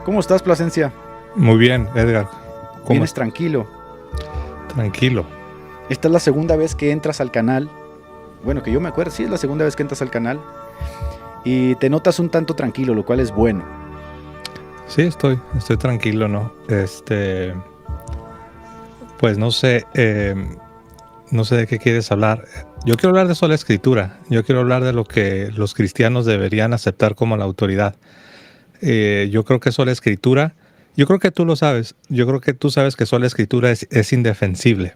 ¿Cómo estás, Plasencia? Muy bien, Edgar. ¿Cómo Vienes estás? tranquilo. Tranquilo. Esta es la segunda vez que entras al canal. Bueno, que yo me acuerdo, sí, es la segunda vez que entras al canal. Y te notas un tanto tranquilo, lo cual es bueno. Sí, estoy tranquilo, ¿no? Pues no sé de qué quieres hablar. Yo quiero hablar de sola escritura. Yo quiero hablar de lo que los cristianos deberían aceptar como la autoridad. Yo creo que sola escritura, yo creo que tú lo sabes. Yo creo que tú sabes que sola escritura es indefensible.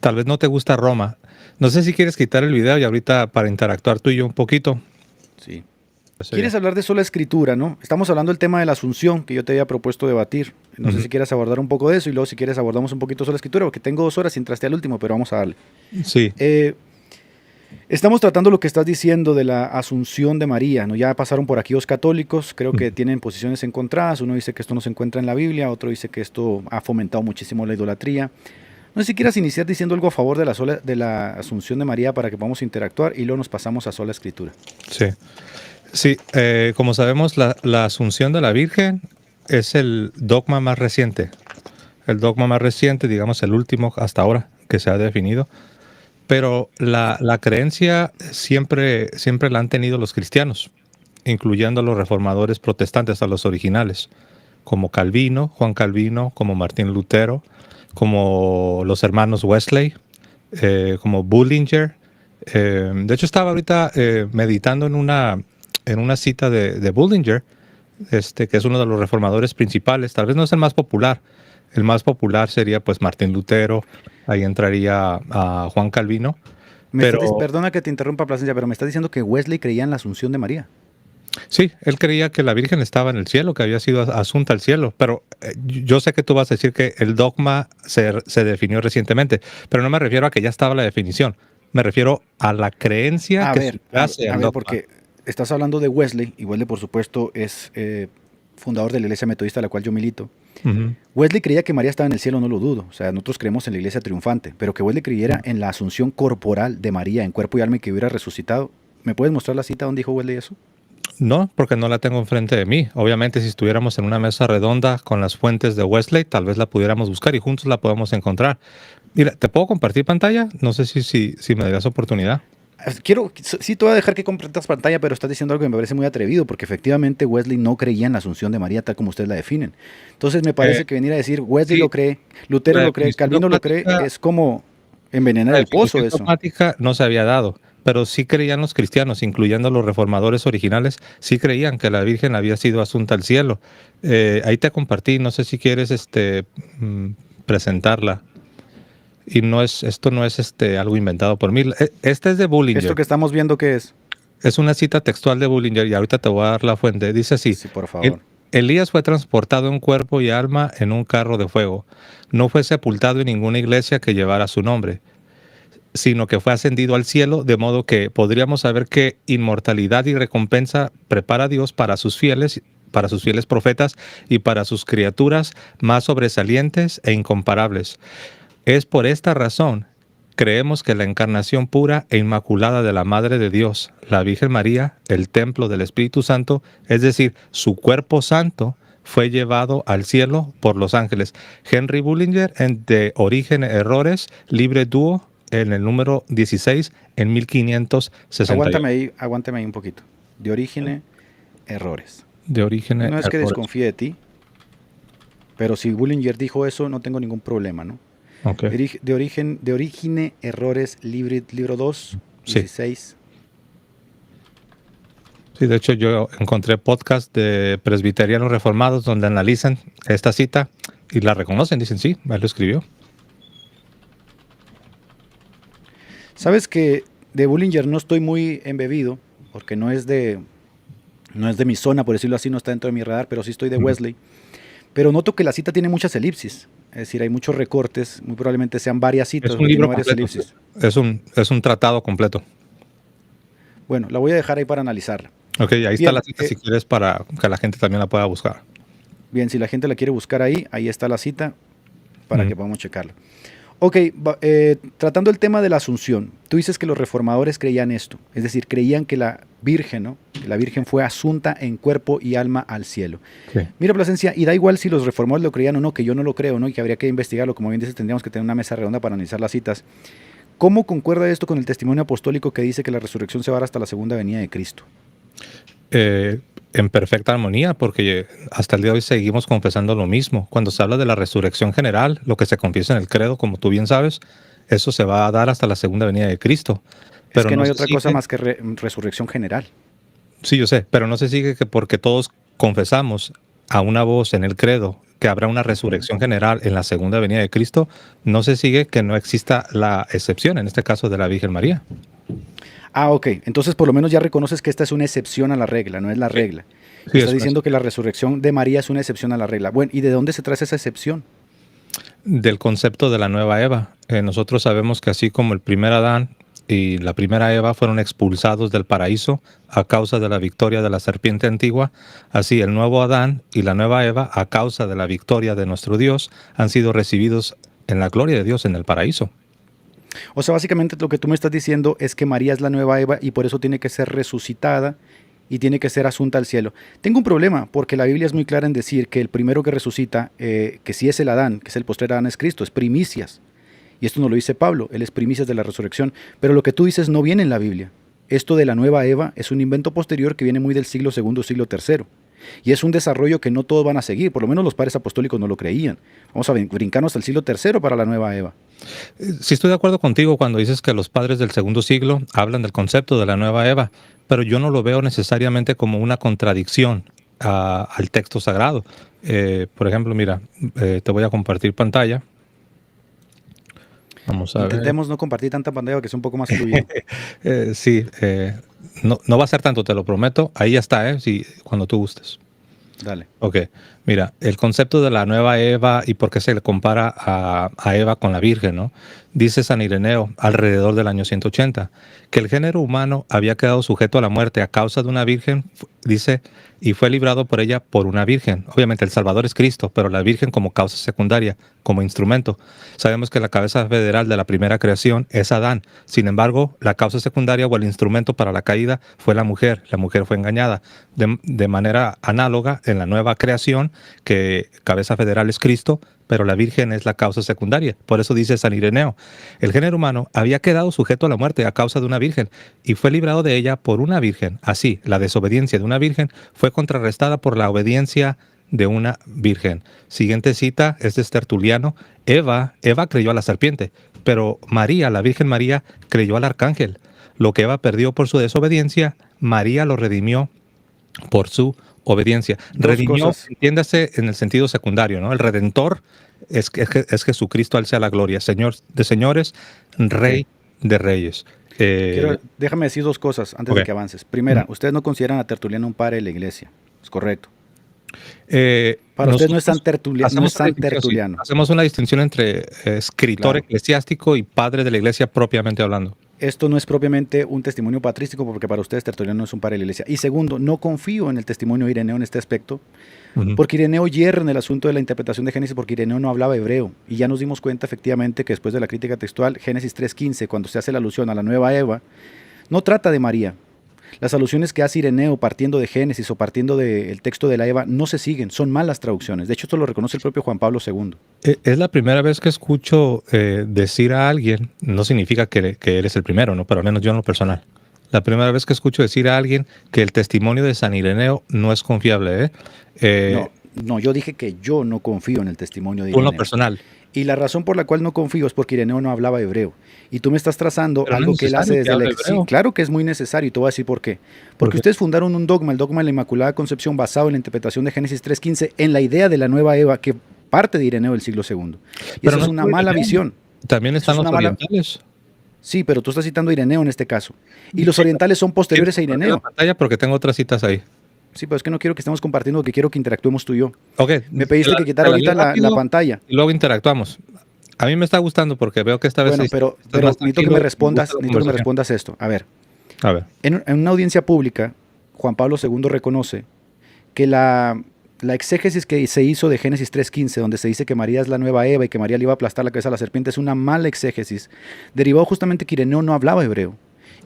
Tal vez no te gusta Roma. No sé si quieres quitar el video y ahorita para interactuar tú y yo un poquito. Sí. Parece ¿Quieres bien. hablar de sola escritura, no? Estamos hablando del tema de la asunción que yo te había propuesto debatir. No sé Ujú. si quieres abordar un poco de eso y luego si quieres abordamos un poquito sola escritura, porque tengo 2 horas y entraste al último, pero vamos a darle. Sí. Eh, Estamos tratando lo que estás diciendo de la asunción de María, ¿no? Ya pasaron por aquí 2 católicos, creo que tienen posiciones encontradas. Uno dice que esto no se encuentra en la Biblia, otro dice que esto ha fomentado muchísimo la idolatría. No sé si quieras iniciar diciendo algo a favor de la asunción de María para que podamos interactuar y luego nos pasamos a sola escritura. Sí. Sí, como sabemos, la asunción de la Virgen es el dogma más reciente. El dogma más reciente, digamos, el último hasta ahora que se ha definido. Pero la creencia siempre la han tenido los cristianos, incluyendo a los reformadores protestantes, a los originales, como Calvino, Juan Calvino, como Martín Lutero, como los hermanos Wesley, como Bullinger. De hecho, estaba ahorita meditando en una cita de Bullinger, que es uno de los reformadores principales. Tal vez no es el más popular. El más popular sería pues Martín Lutero, ahí entraría a Juan Calvino, pero Perdona que te interrumpa, Plasencia, pero me estás diciendo que Wesley creía en la asunción de María. sí, él creía que la Virgen estaba en el cielo, que había sido asunta al cielo, pero yo sé que tú vas a decir que el dogma se definió recientemente, pero no me refiero a que ya estaba la definición, me refiero a la creencia A que ver, subyace al dogma. porque estás hablando de Wesley, y Wesley, por supuesto, es fundador de la iglesia metodista a la cual yo milito. Ujú. Wesley creía que María estaba en el cielo, no lo dudo. O sea, nosotros creemos en la iglesia triunfante, pero que Wesley creyera en la asunción corporal de María, en cuerpo y alma, y que hubiera resucitado. ¿Me puedes mostrar la cita donde dijo Wesley eso? No, porque no la tengo enfrente de mí. Obviamente, si estuviéramos en una mesa redonda con las fuentes de Wesley, tal vez la pudiéramos buscar y juntos la podemos encontrar. Mira, ¿te puedo compartir pantalla? No sé si me darías oportunidad. Sí te voy a dejar que compartas pantalla, pero estás diciendo algo que me parece muy atrevido, porque efectivamente Wesley no creía en la asunción de María tal como ustedes la definen. Entonces me Eh, parece que venir a decir Wesley sí, lo cree, Lutero la lo cree, definición Calvino lo cree, dogmática, es como envenenar la el pozo definición eso. dogmática no se había dado, pero sí creían los cristianos, incluyendo los reformadores originales, sí creían que la Virgen había sido asunta al cielo. Ahí te compartí, no sé si quieres mm, presentarla. Y esto no es algo inventado por mí. Este es de Esto Bullinger. que estamos viendo, ¿qué es? Es una cita textual de Bullinger y ahorita te voy a dar la fuente. Dice así: Sí, por "El- favor. Elías fue transportado en cuerpo y alma en un carro de fuego. No fue sepultado en ninguna iglesia que llevara su nombre, sino que fue ascendido al cielo, de modo que podríamos saber qué inmortalidad y recompensa prepara Dios para sus fieles profetas y para sus criaturas más sobresalientes e incomparables. Es por esta razón creemos que la encarnación pura e inmaculada de la Madre de Dios, la Virgen María, el templo del Espíritu Santo, es decir, su cuerpo santo, fue llevado al cielo por los ángeles". Henry Bullinger, en De Origen Errores, Libre Duo, en el número 16, en 1568. Aguántame ahí un poquito. De origen, errores. De Origen Y no es que Errores. desconfíe de ti, pero si Bullinger dijo eso, no tengo ningún problema, ¿no? Ok. De origen, errores, libro 2, Sí. 16. Sí, de hecho yo encontré podcast de presbiterianos reformados donde analizan esta cita y la reconocen, dicen sí, él lo escribió. Sabes que de Bullinger no estoy muy embebido, porque no es de mi zona, por decirlo así, no está dentro de mi radar, pero sí estoy de Ujú. Wesley. Pero noto que la cita tiene muchas elipsis, es decir, hay muchos recortes, muy probablemente sean varias Es citas, un porque tiene libro varias completo, elipsis. es un tratado completo. Bueno, la voy a dejar ahí para analizarla. Ok, ahí está la Bien, cita si quieres para que la gente también la pueda buscar. bien, si la gente la quiere buscar ahí está la cita para Ujú. que podamos checarla. Ok, tratando el tema de la asunción, tú dices que los reformadores creían esto, es decir, creían que la Virgen, ¿no? Que la Virgen fue asunta en cuerpo y alma al cielo. Sí. Mira, Plasencia, y da igual si los reformadores lo creían o no, que yo no lo creo, ¿no? Y que habría que investigarlo, como bien dices, tendríamos que tener una mesa redonda para analizar las citas. ¿Cómo concuerda esto con el testimonio apostólico que dice que la resurrección se va a dar hasta la segunda venida de Cristo? En perfecta armonía, porque hasta el día de hoy seguimos confesando lo mismo. Cuando se habla de la resurrección general, lo que se confiesa en el credo, como tú bien sabes, eso se va a dar hasta la segunda venida de Cristo. Es Pero que no hay se otra cosa sigue- más que resurrección general. Sí, yo sé, pero no se sigue que porque todos confesamos a una voz en el credo que habrá una resurrección general en la segunda venida de Cristo, no se sigue que no exista la excepción, en este caso de la Virgen María. Ah, ok. Entonces, por lo menos ya reconoces que esta es una excepción a la regla, no es la regla. Sí, Estás diciendo que la resurrección de María es una excepción a la regla. Bueno, ¿y de dónde se trae esa excepción? del concepto de la nueva Eva. Nosotros sabemos que así como el primer Adán y la primera Eva fueron expulsados del paraíso a causa de la victoria de la serpiente antigua, así el nuevo Adán y la nueva Eva, a causa de la victoria de nuestro Dios, han sido recibidos en la gloria de Dios en el paraíso. O sea, básicamente lo que tú me estás diciendo es que María es la nueva Eva y por eso tiene que ser resucitada y tiene que ser asunta al cielo. Tengo un problema porque la Biblia es muy clara en decir que el primero que resucita, que si es el Adán, que es el postrer Adán, es Cristo, es primicias. Y esto nos lo dice Pablo, él es primicias de la resurrección. Pero lo que tú dices no viene en la Biblia. Esto de la nueva Eva es un invento posterior que viene muy del siglo segundo, siglo tercero. Y es un desarrollo que no todos van a seguir, por lo menos los padres apostólicos no lo creían. Vamos a brincarnos al siglo tercero para la nueva Eva. Sí estoy de acuerdo contigo cuando dices que los padres del segundo siglo hablan del concepto de la nueva Eva, pero yo no lo veo necesariamente como una contradicción al texto sagrado. Por ejemplo, mira, te voy a compartir pantalla. Vamos a ver. Intentemos no compartir tanta pantalla que sea un poco más fluido. Sí, no va a ser tanto, te lo prometo. Ahí ya está, sí, cuando tú gustes. Dale. Ok, mira, el concepto de la nueva Eva y por qué se le compara a Eva con la Virgen, ¿no? Dice San Ireneo, alrededor del año 180, que el género humano había quedado sujeto a la muerte a causa de una Virgen, dice, y fue librado por ella por una Virgen. Obviamente el Salvador es Cristo, pero la Virgen como causa secundaria, como instrumento. Sabemos que la cabeza federal de la primera creación es Adán. Sin embargo, la causa secundaria o el instrumento para la caída fue la mujer. La mujer fue engañada. De manera análoga, en la nueva creación, que cabeza federal es Cristo, pero la Virgen es la causa secundaria. Por eso dice San Ireneo, el género humano había quedado sujeto a la muerte a causa de una Virgen y fue librado de ella por una Virgen. Así, la desobediencia de una Virgen fue contrarrestada por la obediencia de una Virgen. Siguiente cita es de Tertuliano. Eva creyó a la serpiente, pero María, la Virgen María, creyó al arcángel. Lo que Eva perdió por su desobediencia, María lo redimió por su obediencia. Dos Redimió, cosas. entiéndase en el sentido secundario, ¿no? El Redentor es Jesucristo, al sea la gloria, Señor de señores, Rey de reyes. Déjame decir dos cosas antes Ok. de que avances. Primera, ustedes no consideran a Tertuliano un padre de la iglesia. Es correcto. Para ustedes no es San Tertuliano. No es San Tertuliano. Hacemos una distinción entre escritor Claro. eclesiástico y padre de la iglesia propiamente hablando. Esto no es propiamente un testimonio patrístico porque para ustedes Tertuliano no es un padre de la iglesia. Y segundo, no confío en el testimonio de Ireneo en este aspecto, porque Ireneo hierra en el asunto de la interpretación de Génesis porque Ireneo no hablaba hebreo. Y ya nos dimos cuenta efectivamente que después de la crítica textual, Génesis 3.15, cuando se hace la alusión a la nueva Eva, no trata de María. Las alusiones que hace Ireneo partiendo de Génesis o partiendo del texto de la Eva no se siguen, son malas traducciones. De hecho, esto lo reconoce el propio Juan Pablo II. Es la primera vez que escucho decir a alguien, no significa que eres el primero, ¿no? Pero al menos yo en lo personal. La primera vez que escucho decir a alguien que el testimonio de San Ireneo no es confiable, No, yo dije que yo no confío en el testimonio de Tú en Ireneo. lo personal. Y la razón por la cual no confío es porque Ireneo no hablaba hebreo. Y tú me estás trazando Pero no algo es que él hace necesario desde que el hable exilio. hebreo. Sí, claro que es muy necesario y te voy a decir por qué. ¿Por Porque qué? ustedes fundaron un dogma, el dogma de la Inmaculada Concepción, basado en la interpretación de Génesis 3.15, en la idea de la nueva Eva que parte de Ireneo del siglo II. Y Pero eso no es una solo mala Ireneo. visión. También Eso están es los una mala- orientales. Sí, pero tú estás citando a Ireneo en este caso. Y los orientales son posteriores a Compartir la Ireneo. pantalla porque tengo otras citas ahí. Sí, pero es que no quiero que estemos compartiendo, que quiero que interactuemos tú y yo. Ok. Me pediste que quitara te ahorita leo la rápido pantalla. y luego interactuamos. A mí me está gustando porque veo que esta vez Bueno, estás pero más necesito que tranquilo, me me respondas, gusta la necesito que me conversación. respondas esto. A ver, A ver. en una audiencia pública, Juan Pablo II reconoce que La exégesis que se hizo de Génesis 3:15, donde se dice que María es la nueva Eva y que María le iba a aplastar la cabeza a la serpiente, es una mala exégesis. Derivado justamente que Ireneo no hablaba hebreo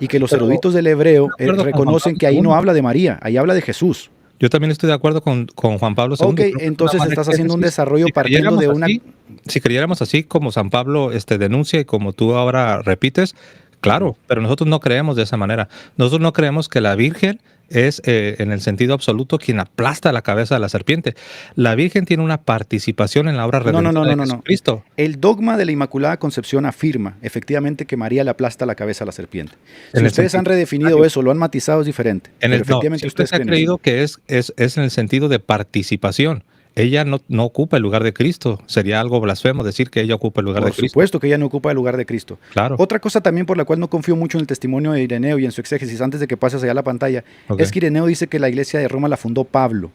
y que los Pero eruditos del hebreo estoy de acuerdo con Juan reconocen Pablo que ahí no II. habla de María, ahí habla de Jesús. Yo también estoy de acuerdo con Juan Pablo II. Ok, Creo que es una entonces mala estás haciendo un exégesis. desarrollo Si partiendo creyéramos de una... así, si creyéramos así como San Pablo denuncia y como tú ahora repites, claro, pero nosotros no creemos de esa manera. Nosotros no creemos que la Virgen es en el sentido absoluto quien aplasta la cabeza de la serpiente. La Virgen tiene una participación en la obra No, no, no, redentora no, de no, no. Jesucristo. El dogma de la Inmaculada Concepción afirma efectivamente que María le aplasta la cabeza a la serpiente. Si En el ustedes han sentido redefinido contrario. eso, lo han matizado, es diferente. En Pero el, no, efectivamente siempre ustedes se ha creen eso. creído que es en el sentido de participación. Ella no ocupa el lugar de Cristo. Sería algo blasfemo decir que ella ocupa el lugar de Por Cristo. supuesto que ella no ocupa el lugar de Cristo. Claro. Otra cosa también por la cual no confío mucho en el testimonio de Ireneo y en su exégesis, antes de que pases allá a la pantalla, Ok. es que Ireneo dice que la iglesia de Roma la fundó Pablo,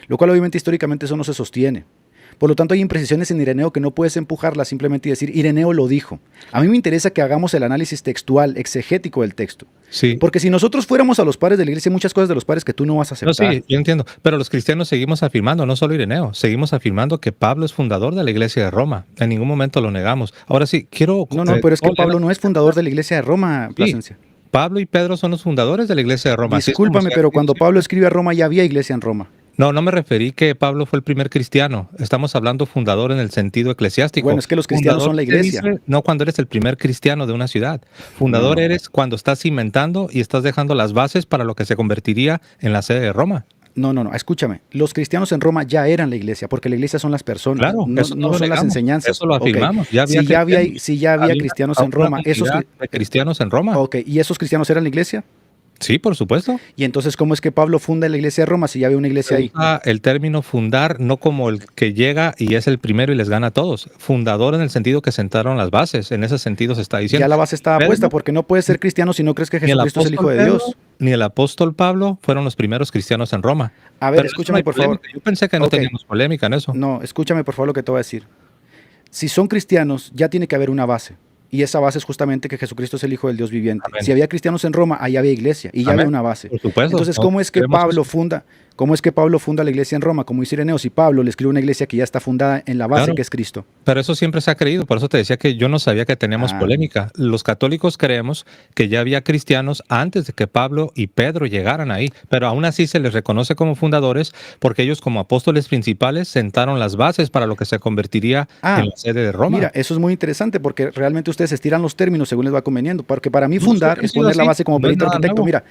lo cual obviamente históricamente eso no se sostiene. Por lo tanto, hay imprecisiones en Ireneo que no puedes empujarlas simplemente y decir, Ireneo lo dijo. A mí me interesa que hagamos el análisis textual, exegético del texto. Sí. Porque si nosotros fuéramos a los padres de la iglesia, hay muchas cosas de los padres que tú no vas a No, aceptar. sí, yo entiendo. Pero los cristianos seguimos afirmando, no solo Ireneo, seguimos afirmando que Pablo es fundador de la iglesia de Roma. En ningún momento lo negamos. Ahora sí, quiero. No, pero es que ¿puedo leer Pablo la- no es fundador de la iglesia de Roma, Sí, Plasencia. Pablo y Pedro son los fundadores de la iglesia de Roma. Así es como Discúlpame, se ha pero creído cuando siempre. Pablo escribe a Roma ya había iglesia en Roma. No me referí que Pablo fue el primer cristiano. Estamos hablando fundador en el sentido eclesiástico. Bueno, es que los cristianos son la se iglesia. dice no cuando eres el primer cristiano de una ciudad. Fundador No. eres cuando estás cimentando y estás dejando las bases para lo que se convertiría en la sede de Roma. No, escúchame. Los cristianos en Roma ya eran la iglesia, porque la iglesia son las personas, Claro, no, eso no no lo son las negamos, enseñanzas. eso lo Ok. afirmamos. Ya había cristianos. Si ya había Había cristianos una en Roma, esos, comunidad de cristianos en Roma. ok, ¿y esos cristianos eran la iglesia? Sí, por supuesto. Y entonces, ¿cómo es que Pablo funda la iglesia de Roma si ya había una iglesia Se ahí? usa el término fundar no como el que llega y es el primero y les gana a todos. Fundador en el sentido que sentaron las bases. En ese sentido se está diciendo. Ya la base estaba Pedro, puesta, porque no puedes ser cristiano si no crees que ni el Jesucristo es el Hijo apóstol de Pedro, Dios. ni el apóstol Pablo fueron los primeros cristianos en Roma. A ver, Pero eso no escúchame hay por favor. polémica. Yo pensé que no Ok. teníamos polémica en eso. No, escúchame por favor lo que te voy a decir. Si son cristianos, ya tiene que haber una base. Y esa base es justamente que Jesucristo es el Hijo del Dios viviente. Amén. Si había cristianos en Roma, ahí había iglesia y ya Amén. había una base. Por supuesto. Entonces, No, ¿cómo es que creemos Pablo eso. funda? ¿Cómo es que Pablo funda la iglesia en Roma? Como dice Ireneo, si Pablo le escribe una iglesia que ya está fundada en la base Claro. que es Cristo. Pero eso siempre se ha creído, por eso te decía que yo no sabía que teníamos Ah. polémica. Los católicos creemos que ya había cristianos antes de que Pablo y Pedro llegaran ahí, pero aún así se les reconoce como fundadores porque ellos como apóstoles principales sentaron las bases para lo que se convertiría Ah, en la sede de Roma. Mira, eso es muy interesante porque realmente ustedes estiran los términos según les va conveniendo. Porque para mí No, fundar siempre ha es sido poner la así, base como no es perito nada arquitecto. nuevo. Mira,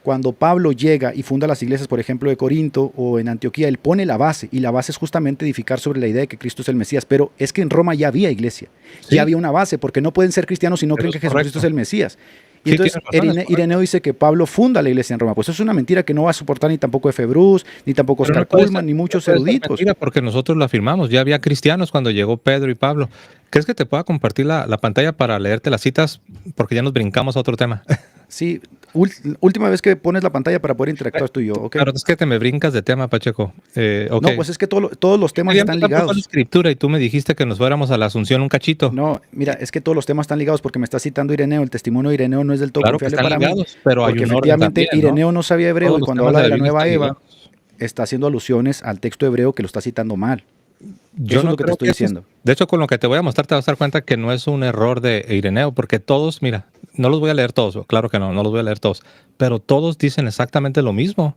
cuando Pablo llega y funda las iglesias, por ejemplo, de Corinto o en Antioquía, él pone la base y la base es justamente edificar sobre la idea de que Cristo es el Mesías. Pero es que en Roma ya había iglesia, Sí. ya había una base, porque no pueden ser cristianos si no Eso creen es que Jesucristo correcto. es el Mesías. Y Sí, entonces tienes razón, es correcto. Ireneo dice que Pablo funda la iglesia en Roma. Pues eso es una mentira que no va a soportar ni tampoco Efe Bruce, ni tampoco Pero Oscar no puede Kuhlman, ser- ni muchos no puede ser eruditos. mentira porque nosotros lo afirmamos. Ya había cristianos cuando llegó Pedro y Pablo. ¿Crees que te pueda compartir la pantalla para leerte las citas? Porque ya nos brincamos a otro tema. Sí, última vez que pones la pantalla para poder interactuar tú y yo, ¿ok? Claro, es que te me brincas de tema, Pacheco. Ok. No, pues es que todos los temas Quería están empezar por la ligados. escritura y tú me dijiste que nos fuéramos a la Asunción un cachito. No, mira, es que todos los temas están ligados porque me está citando Ireneo. El testimonio de Ireneo no es del todo Claro que confiable están para mí. ligados, pero hay Porque un orden efectivamente también, ¿no? Ireneo no sabía hebreo Todos y los cuando temas habla de de la la Biblia nueva están Eva, ligados. está haciendo alusiones al texto hebreo que lo está citando mal. Yo Eso es no lo que te creo estoy eso es- diciendo. De hecho, con lo que te voy a mostrar, te vas a dar cuenta que no es un error de Ireneo, porque todos, mira, no los voy a leer todos, claro que no los voy a leer todos, pero todos dicen exactamente lo mismo.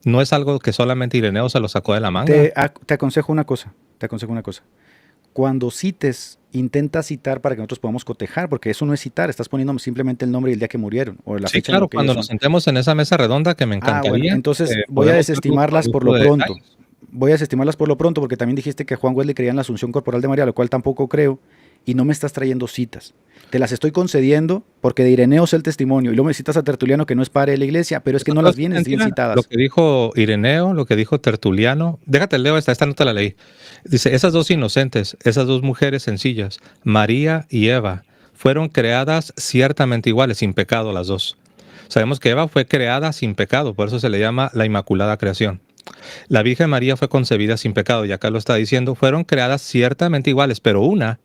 No es algo que solamente Ireneo se lo sacó de la manga. Te aconsejo una cosa, Cuando cites, intenta citar para que nosotros podamos cotejar, porque eso no es citar, estás poniendo simplemente el nombre y el día que murieron, o la Sí, fecha en claro, la que cuando ellos nos son. sentemos en esa mesa redonda, que me encantaría. Bueno, entonces voy a podemos desestimarlas ver por grupo lo de pronto. detalles. Voy a desestimarlas por lo pronto porque también dijiste que Juan Wesley creía en la asunción corporal de María, lo cual tampoco creo, y no me estás trayendo citas. Te las estoy concediendo porque de Ireneo es el testimonio, y luego me citas a Tertuliano que no es padre de la iglesia, pero es que no las vienes bien Mentira. citadas. Lo que dijo Ireneo, lo que dijo Tertuliano, déjate leo esta no te la leí. Dice, esas dos inocentes, esas dos mujeres sencillas, María y Eva, fueron creadas ciertamente iguales, sin pecado las dos. Sabemos que Eva fue creada sin pecado, por eso se le llama la Inmaculada Creación. La Virgen María fue concebida sin pecado, y acá lo está diciendo, fueron creadas ciertamente iguales, pero una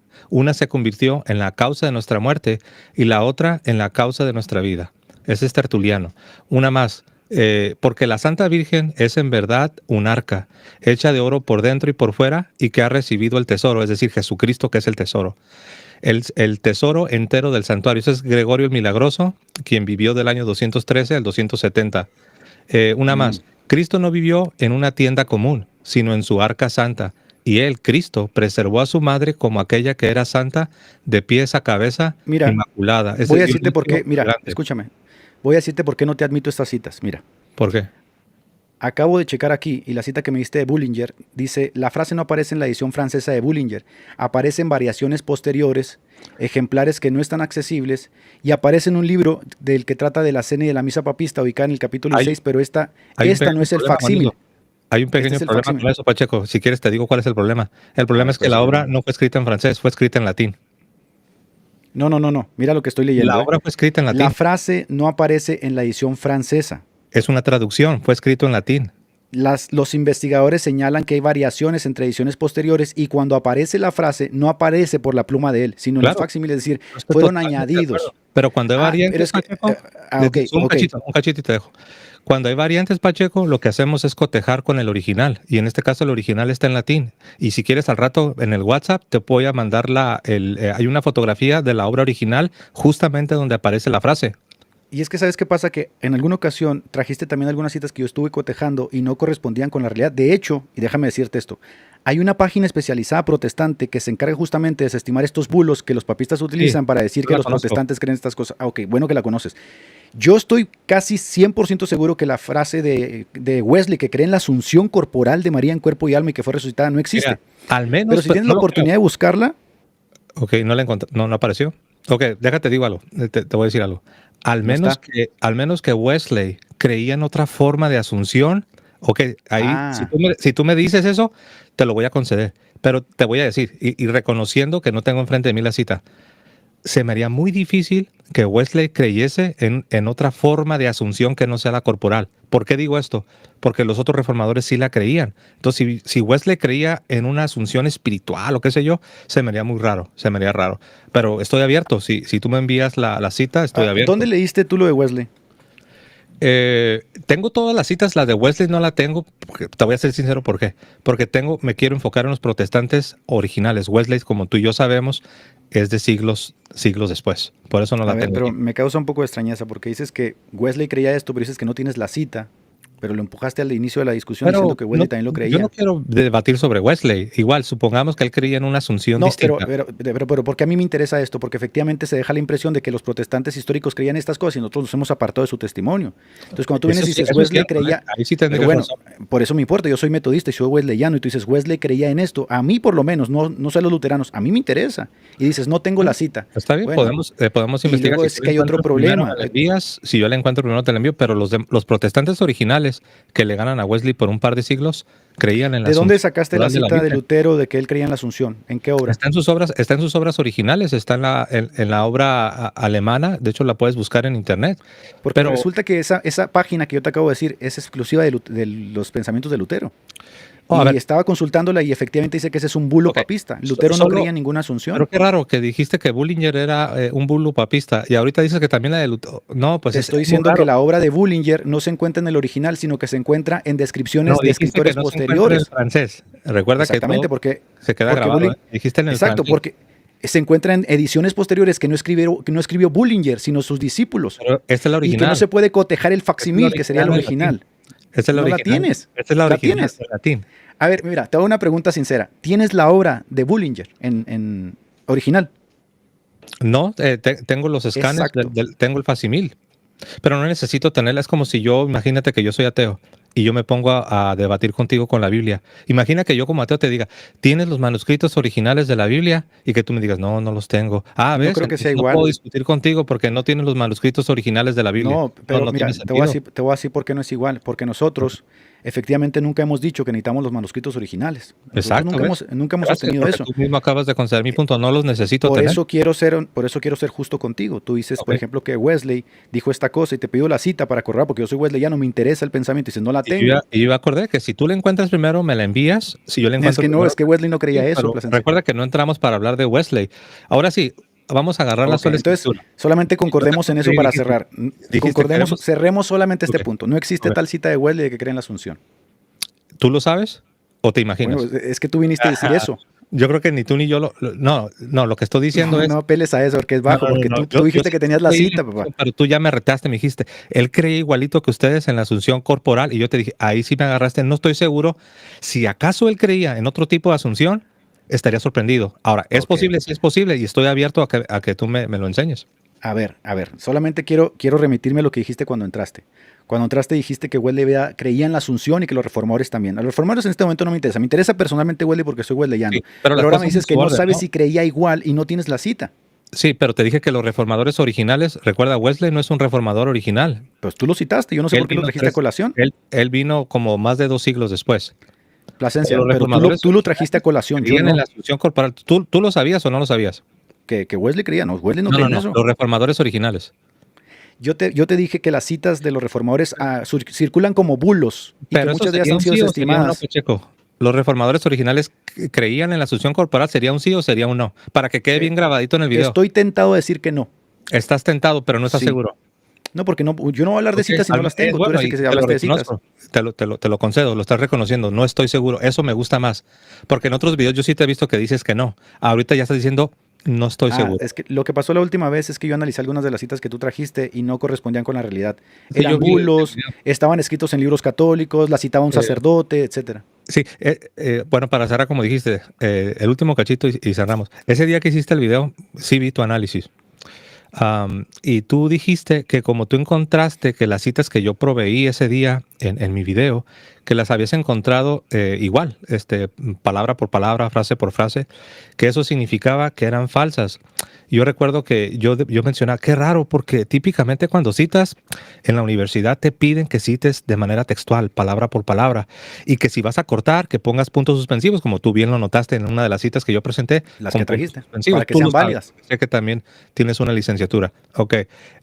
se convirtió en la causa de nuestra muerte y la otra en la causa de nuestra vida. Ese es Tertuliano. Una más, Porque la Santa Virgen es en verdad un arca, hecha de oro por dentro y por fuera, y que ha recibido el tesoro, es decir, Jesucristo, que es el tesoro. El tesoro entero del santuario. Ese es Gregorio el Milagroso, quien vivió del año 213 al 270. Una más. Cristo no vivió en una tienda común, sino en su arca santa. Y él, Cristo, preservó a su madre como aquella que era santa, de pies a cabeza, Mira, inmaculada. voy a Ese decirte por qué, Dionisio mira, grande. escúchame, voy a decirte por qué no te admito estas citas. Mira, ¿Por qué? acabo de checar aquí y la cita que me diste de Bullinger dice, la frase no aparece en la edición francesa de Bullinger, aparece en variaciones posteriores, ejemplares que no están accesibles, y aparece en un libro del que trata de la cena y de la misa papista ubicada en el capítulo Hay- 6, pero esta Hay un no pequeño es el problema con facsímil. eso. Hay un Este pequeño es el problema facsímil. con eso, Pacheco. Si quieres te digo cuál es el problema. El A problema ver, es que pues, la obra no fue escrita en francés, fue escrita en latín. no. Mira lo que estoy leyendo. La obra fue escrita en La latín. frase no aparece en la edición francesa. Es una traducción, fue escrito en latín. Los investigadores señalan que hay variaciones entre ediciones posteriores y cuando aparece la frase no aparece por la pluma de él, sino en el Claro. facsímil, es decir, Estoy fueron totalmente de añadidos. acuerdo. Pero cuando hay Pero variantes, es que, Pacheco, ok, un ok. cachito y te dejo. Cuando hay variantes, Pacheco, lo que hacemos es cotejar con el original. Y en este caso el original está en latín. Y si quieres al rato en el WhatsApp te voy a mandar hay una fotografía de la obra original justamente donde aparece la frase. Y es que sabes qué pasa, que en alguna ocasión trajiste también algunas citas que yo estuve cotejando y no correspondían con la realidad. De hecho, y déjame decirte esto, hay una página especializada protestante que se encarga justamente de desestimar estos bulos que los papistas utilizan para decir yo que la los conozco. protestantes creen estas cosas. Ah, ok, bueno que la conoces. Yo estoy casi 100% seguro que la frase de Wesley, que cree en la asunción corporal de María en cuerpo y alma y que fue resucitada, no existe. Mira, al menos, Pero si tienes no la lo oportunidad de buscarla, creo. Ok, no la encontré, no apareció. Ok, déjate digo algo, te voy a decir algo. no está. Al menos que Wesley creía en otra forma de asunción, ok, ahí, Ah, si tú me dices eso, te lo voy a conceder. Pero te voy a decir, y reconociendo que no tengo enfrente de mí la cita, se me haría muy difícil que Wesley creyese en otra forma de asunción que no sea la corporal. ¿Por qué digo esto? Porque los otros reformadores sí la creían. Entonces, si Wesley creía en una asunción espiritual o qué sé yo, se me haría muy raro, se me haría raro. Pero estoy abierto. Si tú me envías la cita, estoy abierto. ¿dónde leíste tú lo de Wesley? Tengo todas las citas, la de Wesley no la tengo, porque, te voy a ser sincero, ¿por qué? Porque me quiero enfocar en los protestantes originales. Wesley, como tú y yo sabemos, es de siglos después. Por eso no A la ver, tengo pero aquí. me causa un poco de extrañeza porque dices que Wesley creía esto, pero dices que no tienes la cita, pero lo empujaste al inicio de la discusión diciendo que Wesley también lo Yo creía. no quiero debatir sobre Wesley. Igual, supongamos que él creía en una asunción No, distinta. pero ¿por qué a mí me interesa esto? Porque efectivamente se deja la impresión de que los protestantes históricos creían estas cosas y nosotros nos hemos apartado de su testimonio. Entonces, cuando tú vienes y dices, Eso es Wesley cierto, creía, ahí sí pero tendrías bueno, razón. por eso me importa, yo soy metodista y soy wesleyano, y tú dices, Wesley creía en esto, a mí por lo menos, no sé a los luteranos, a mí me interesa. Y dices, no tengo la cita. Está bien, Bueno, podemos y investigar. luego Si es tú que hay otro encuentras primero, problema. me la envías. Si yo la encuentro primero, te la envío. Pero los protestantes originales que le ganan a Wesley por un par de siglos creían en la ¿De dónde asunción sacaste la corporal de la cita de Virgen. Lutero de que él creía en la Asunción? ¿En qué obra? Está en sus obras originales, está en la obra alemana. De hecho, la puedes buscar en internet. Porque Pero resulta que esa página que yo te acabo de decir es exclusiva de los pensamientos de Lutero. a Y ver, estaba consultándola y efectivamente dice que ese es un bulo ok, papista. Lutero no solo- creía en ninguna pero Asunción. qué raro que dijiste que Bullinger era un bulo papista y ahorita dices que también la de Lutero. No, pues Te es estoy muy diciendo raro. que la obra de Bullinger no se encuentra en el original, sino que se encuentra en descripciones No, de dijiste que escritores no se encuentra en el posteriores. francés. Recuerda que Exactamente, todo porque se queda grabado. Bulling- Dijiste en el exacto, francés. porque se encuentra en ediciones posteriores que no escribió Bullinger, sino sus discípulos. Pero esta es la Y que original. no se puede cotejar el Esta es facsímil, la que sería el original en original. Esta es la No la original. tienes. Esta es la La original tienes. en latín. A ver, mira, te hago una pregunta sincera. ¿Tienes la obra de Bullinger en original? No, tengo los escáneres, Exacto. tengo el facsimil, pero no necesito tenerla. Es como si yo, imagínate que yo soy ateo y yo me pongo a debatir contigo con la Biblia. Imagina que yo como ateo te diga, ¿tienes los manuscritos originales de la Biblia? Y que tú me digas, no los tengo. Ah, No ¿ves? creo que sea Entonces no igual. puedo discutir contigo porque no tienes los manuscritos originales de la Biblia. No, pero no mira, tiene te voy a sentido. decir, por qué no es igual. Porque nosotros efectivamente nunca hemos dicho que necesitamos los manuscritos originales. Nosotros Exacto, nunca ¿ves? nunca hemos Gracias, sostenido porque eso. tú mismo acabas de conceder mi punto, no los necesito Por tener. eso quiero ser justo contigo. Tú dices, por Ok. ejemplo, que Wesley dijo esta cosa y te pidió la cita para corroborar porque yo soy wesleyano, me interesa el pensamiento. Y dices, no la Y yo, tengo. y yo acordé que si tú la encuentras primero, me la envías. Si yo la Es encuentro que no, primero, es que Wesley no creía sí, eso, pero Plasencia. recuerda que no entramos para hablar de Wesley. Ahora sí, vamos a agarrar la Ok, sola entonces escritura. solamente concordemos en eso Sí, para dijiste, cerrar. Concordemos, queremos. cerremos solamente este Ok, punto. No existe ok. tal cita de Wesley de que cree en la Asunción. ¿Tú lo sabes o te Bueno, imaginas? es que tú viniste a decir Ajá. eso. Yo creo que ni tú ni yo no, no, lo que estoy diciendo No, es, no apeles a eso porque es no, bajo, no, no, porque no, tú yo dijiste sí que tenías la creí en cita, la papá. Asunción, pero tú ya me retaste, me dijiste, él creía igualito que ustedes en la asunción corporal y yo te dije, ahí sí me agarraste, no estoy seguro. Si acaso él creía en otro tipo de asunción, estaría sorprendido. Ahora, ¿es Ok. posible? Sí es posible y estoy abierto a que tú me lo enseñes. A ver, solamente quiero remitirme a lo que dijiste cuando entraste. Cuando entraste dijiste que Wesley creía en la Asunción y que los reformadores también. A los reformadores en este momento no me interesa. Me interesa personalmente Wesley porque soy wesleyano. Sí, pero las Pero ahora me cosas en dices su que no orden, sabes ¿no? si creía igual y no tienes la cita. Sí, pero te dije que los reformadores originales, recuerda, Wesley no es un reformador original. Pues tú lo citaste, yo no sé Él por qué lo vino trajiste a colación. él vino como más de 2 siglos después. Pero Plasencia, los pero reformadores tú lo trajiste a originales colación, yo creían en la no. asunción corporal. ¿Tú lo sabías o no lo sabías? Que Wesley creía, no, Wesley no No, creía no, en no. eso. Los reformadores originales. Yo te dije que las citas de los reformadores circulan como bulos y que Pero eso muchas de ellas sería han un sido sí o sería un no, desestimadas. Pacheco. Los reformadores originales creían en la asunción corporal. ¿Sería un sí o sería un no? Para que quede Eh, bien grabadito en el video. Estoy tentado a decir que no. Estás tentado, pero no estás Sí. seguro. No, porque no, yo no voy a hablar de Ok, citas si no las tengo. Tú bueno, eres el y que se te lo hablaste de citas. reconozco, te lo concedo, lo estás reconociendo, no estoy seguro, eso me gusta más, porque en otros videos yo sí te he visto que dices que no, ahorita ya estás diciendo no estoy Ah, seguro. es que lo que pasó la última vez es que yo analicé algunas de las citas que tú trajiste y no correspondían con la realidad. Sí, yo Eran vi el bulos, video. estaban escritos en libros católicos, la citaba un Eh, sacerdote, etcétera. sí, bueno, para cerrar, como dijiste, el último cachito y cerramos. Ese día que hiciste el video, sí vi tu análisis. Y tú dijiste que como tú encontraste que las citas que yo proveí ese día en mi video, que las habías encontrado igual, palabra por palabra, frase por frase, que eso significaba que eran falsas. Yo recuerdo que yo mencionaba, qué raro, porque típicamente cuando citas en la universidad te piden que cites de manera textual, palabra por palabra, y que si vas a cortar, que pongas puntos suspensivos, como tú bien lo notaste en una de las citas que yo presenté, Las que con puntos trajiste, suspensivos. para que Tú lo sean sabes, válidas. sé que también tienes una licenciatura. Ok.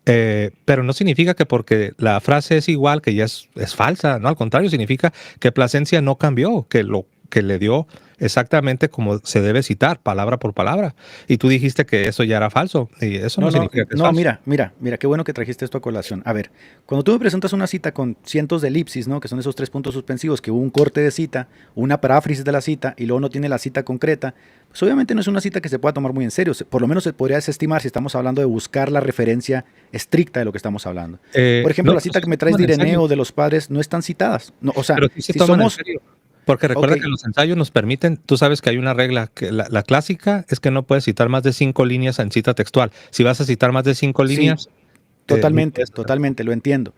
Pero no significa que porque la frase es igual, que ya es falsa. No, al contrario, significa que Plasencia no cambió, que lo que le dio exactamente como se debe citar, palabra por palabra. Y tú dijiste que eso ya era falso. Y eso no significa que es No, falso. mira, qué bueno que trajiste esto a colación. A ver, cuando tú me presentas una cita con cientos de elipsis, ¿no? Que son esos 3 puntos suspensivos, que hubo un corte de cita, una paráfrasis de la cita y luego no tiene la cita concreta, pues obviamente no es una cita que se pueda tomar muy en serio. Por lo menos se podría desestimar si estamos hablando de buscar la referencia estricta de lo que estamos hablando. Por ejemplo, No, la pero cita sí que se me traes de toman en serio. Ireneo de los padres no están citadas. No, o sea, Pero sí se si toman en somos, serio. Porque ok, recuerda que los ensayos nos permiten, tú sabes que hay una regla, que la clásica es que no puedes citar más de 5 líneas en cita textual. Si vas a citar más de cinco sí, líneas, no totalmente, puedes. totalmente, lo entiendo.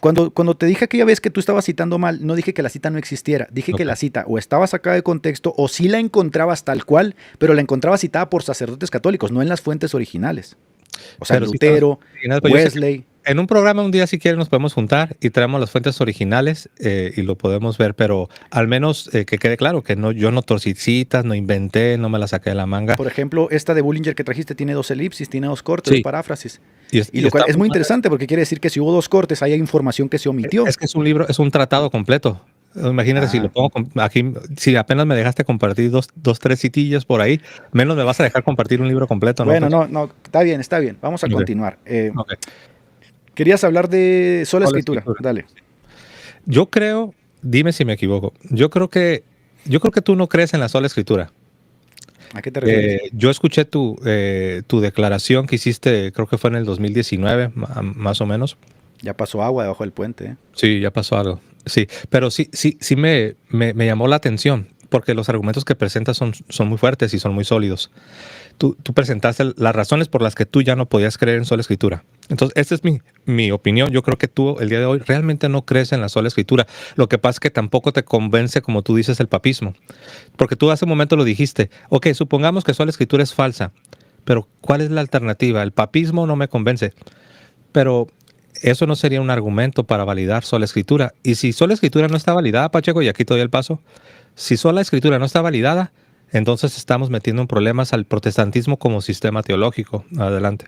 Cuando te dije aquella vez que tú estabas citando mal, no dije que la cita no existiera, dije que Ok. la cita o estaba sacada de contexto o sí la encontrabas tal cual, pero la encontrabas citada por sacerdotes católicos, no en las fuentes originales. O sea, Pero sí están las Lutero, fuentes originales, pero yo sé que Wesley. en un programa un día si quieren nos podemos juntar y traemos las fuentes originales y lo podemos ver, pero al menos que quede claro que no, yo no torcí citas, no inventé, no me la saqué de la manga. Por ejemplo, esta de Bullinger que trajiste tiene 2 elipsis, tiene 2 cortes, dos Sí, paráfrasis. Y y lo cual está es muy muy padre. interesante porque quiere decir que si hubo 2 cortes, hay información que se omitió. Es que es un libro, es un tratado completo. Imagínate si lo Ah, pongo aquí, si apenas me dejaste compartir tres citillas por ahí, menos me vas a dejar compartir un libro completo, ¿no? bueno, Pues, no, no, está bien, está bien. Vamos a ok, continuar. ok. Querías hablar de sola Sola escritura. escritura. Dale. Yo creo, dime si me equivoco, yo creo que tú no crees en la sola escritura. ¿A qué te refieres? Yo escuché tu declaración que hiciste, creo que fue en el 2019, más o menos. Ya pasó agua debajo del puente, ¿eh? Sí, ya pasó algo. Sí, pero sí me llamó la atención, porque los argumentos que presentas son muy fuertes y son muy sólidos. Tú presentaste las razones por las que tú ya no podías creer en sola escritura. Entonces, esta es mi opinión. Yo creo que tú el día de hoy realmente no crees en la sola escritura. Lo que pasa es que tampoco te convence, como tú dices, el papismo. Porque tú hace un momento lo dijiste. Ok, supongamos que sola escritura es falsa, pero ¿cuál es la alternativa? El papismo no me convence. Pero eso no sería un argumento para validar sola escritura. Y si sola escritura no está validada, Pacheco, y aquí te doy el paso, si sola escritura no está validada, entonces estamos metiendo en problemas al protestantismo como sistema teológico. Adelante.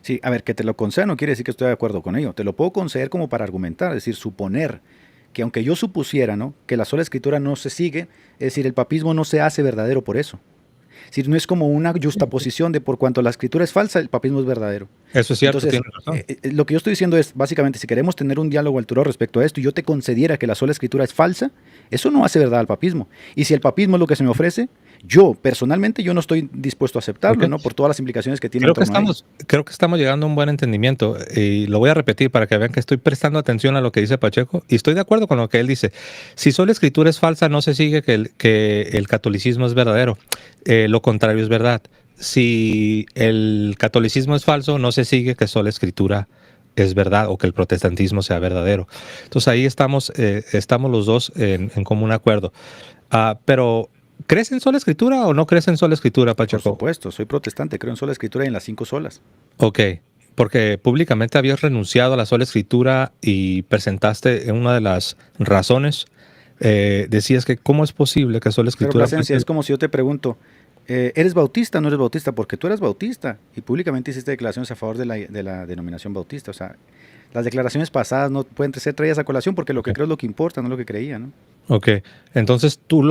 Sí, a ver, que te lo conceda no quiere decir que estoy de acuerdo con ello. Te lo puedo conceder como para argumentar, es decir, suponer que aunque yo supusiera, ¿no? Que la sola escritura no se sigue, es decir, el papismo no se hace verdadero por eso. Si no es como una justaposición de por cuanto la escritura es falsa, el papismo es verdadero. Eso es cierto, Entonces, tienes razón. lo que yo estoy diciendo es, básicamente, si queremos tener un diálogo alturado respecto a esto y yo te concediera que la sola escritura es falsa, eso no hace verdad al papismo. Y si el papismo es lo que se me ofrece, yo, personalmente, yo no estoy dispuesto a aceptarlo, Ok. ¿no? Por todas las implicaciones que tiene Creo en que torno a ello. estamos llegando a un buen entendimiento y lo voy a repetir para que vean que estoy prestando atención a lo que dice Pacheco y estoy de acuerdo con lo que él dice. Si solo escritura es falsa, no se sigue que el catolicismo es verdadero. Lo contrario es verdad. Si el catolicismo es falso, no se sigue que solo escritura es verdad o que el protestantismo sea verdadero. Entonces ahí estamos los dos en común acuerdo. Pero ¿crees en sola escritura o no crees en sola escritura, Por Pacheco? supuesto, soy protestante, creo en sola escritura y en las 5 solas. Ok, porque públicamente habías renunciado a la sola escritura y presentaste en una de las razones, decías que cómo es posible que sola Pero escritura... Plasencia, es como si yo te pregunto, ¿eres bautista o no eres bautista? Porque tú eres bautista y públicamente hiciste declaraciones a favor de la denominación bautista. O sea, las declaraciones pasadas no pueden ser traídas a colación porque lo que Ok. creo es lo que importa, no lo que creía, ¿no? Ok, entonces tú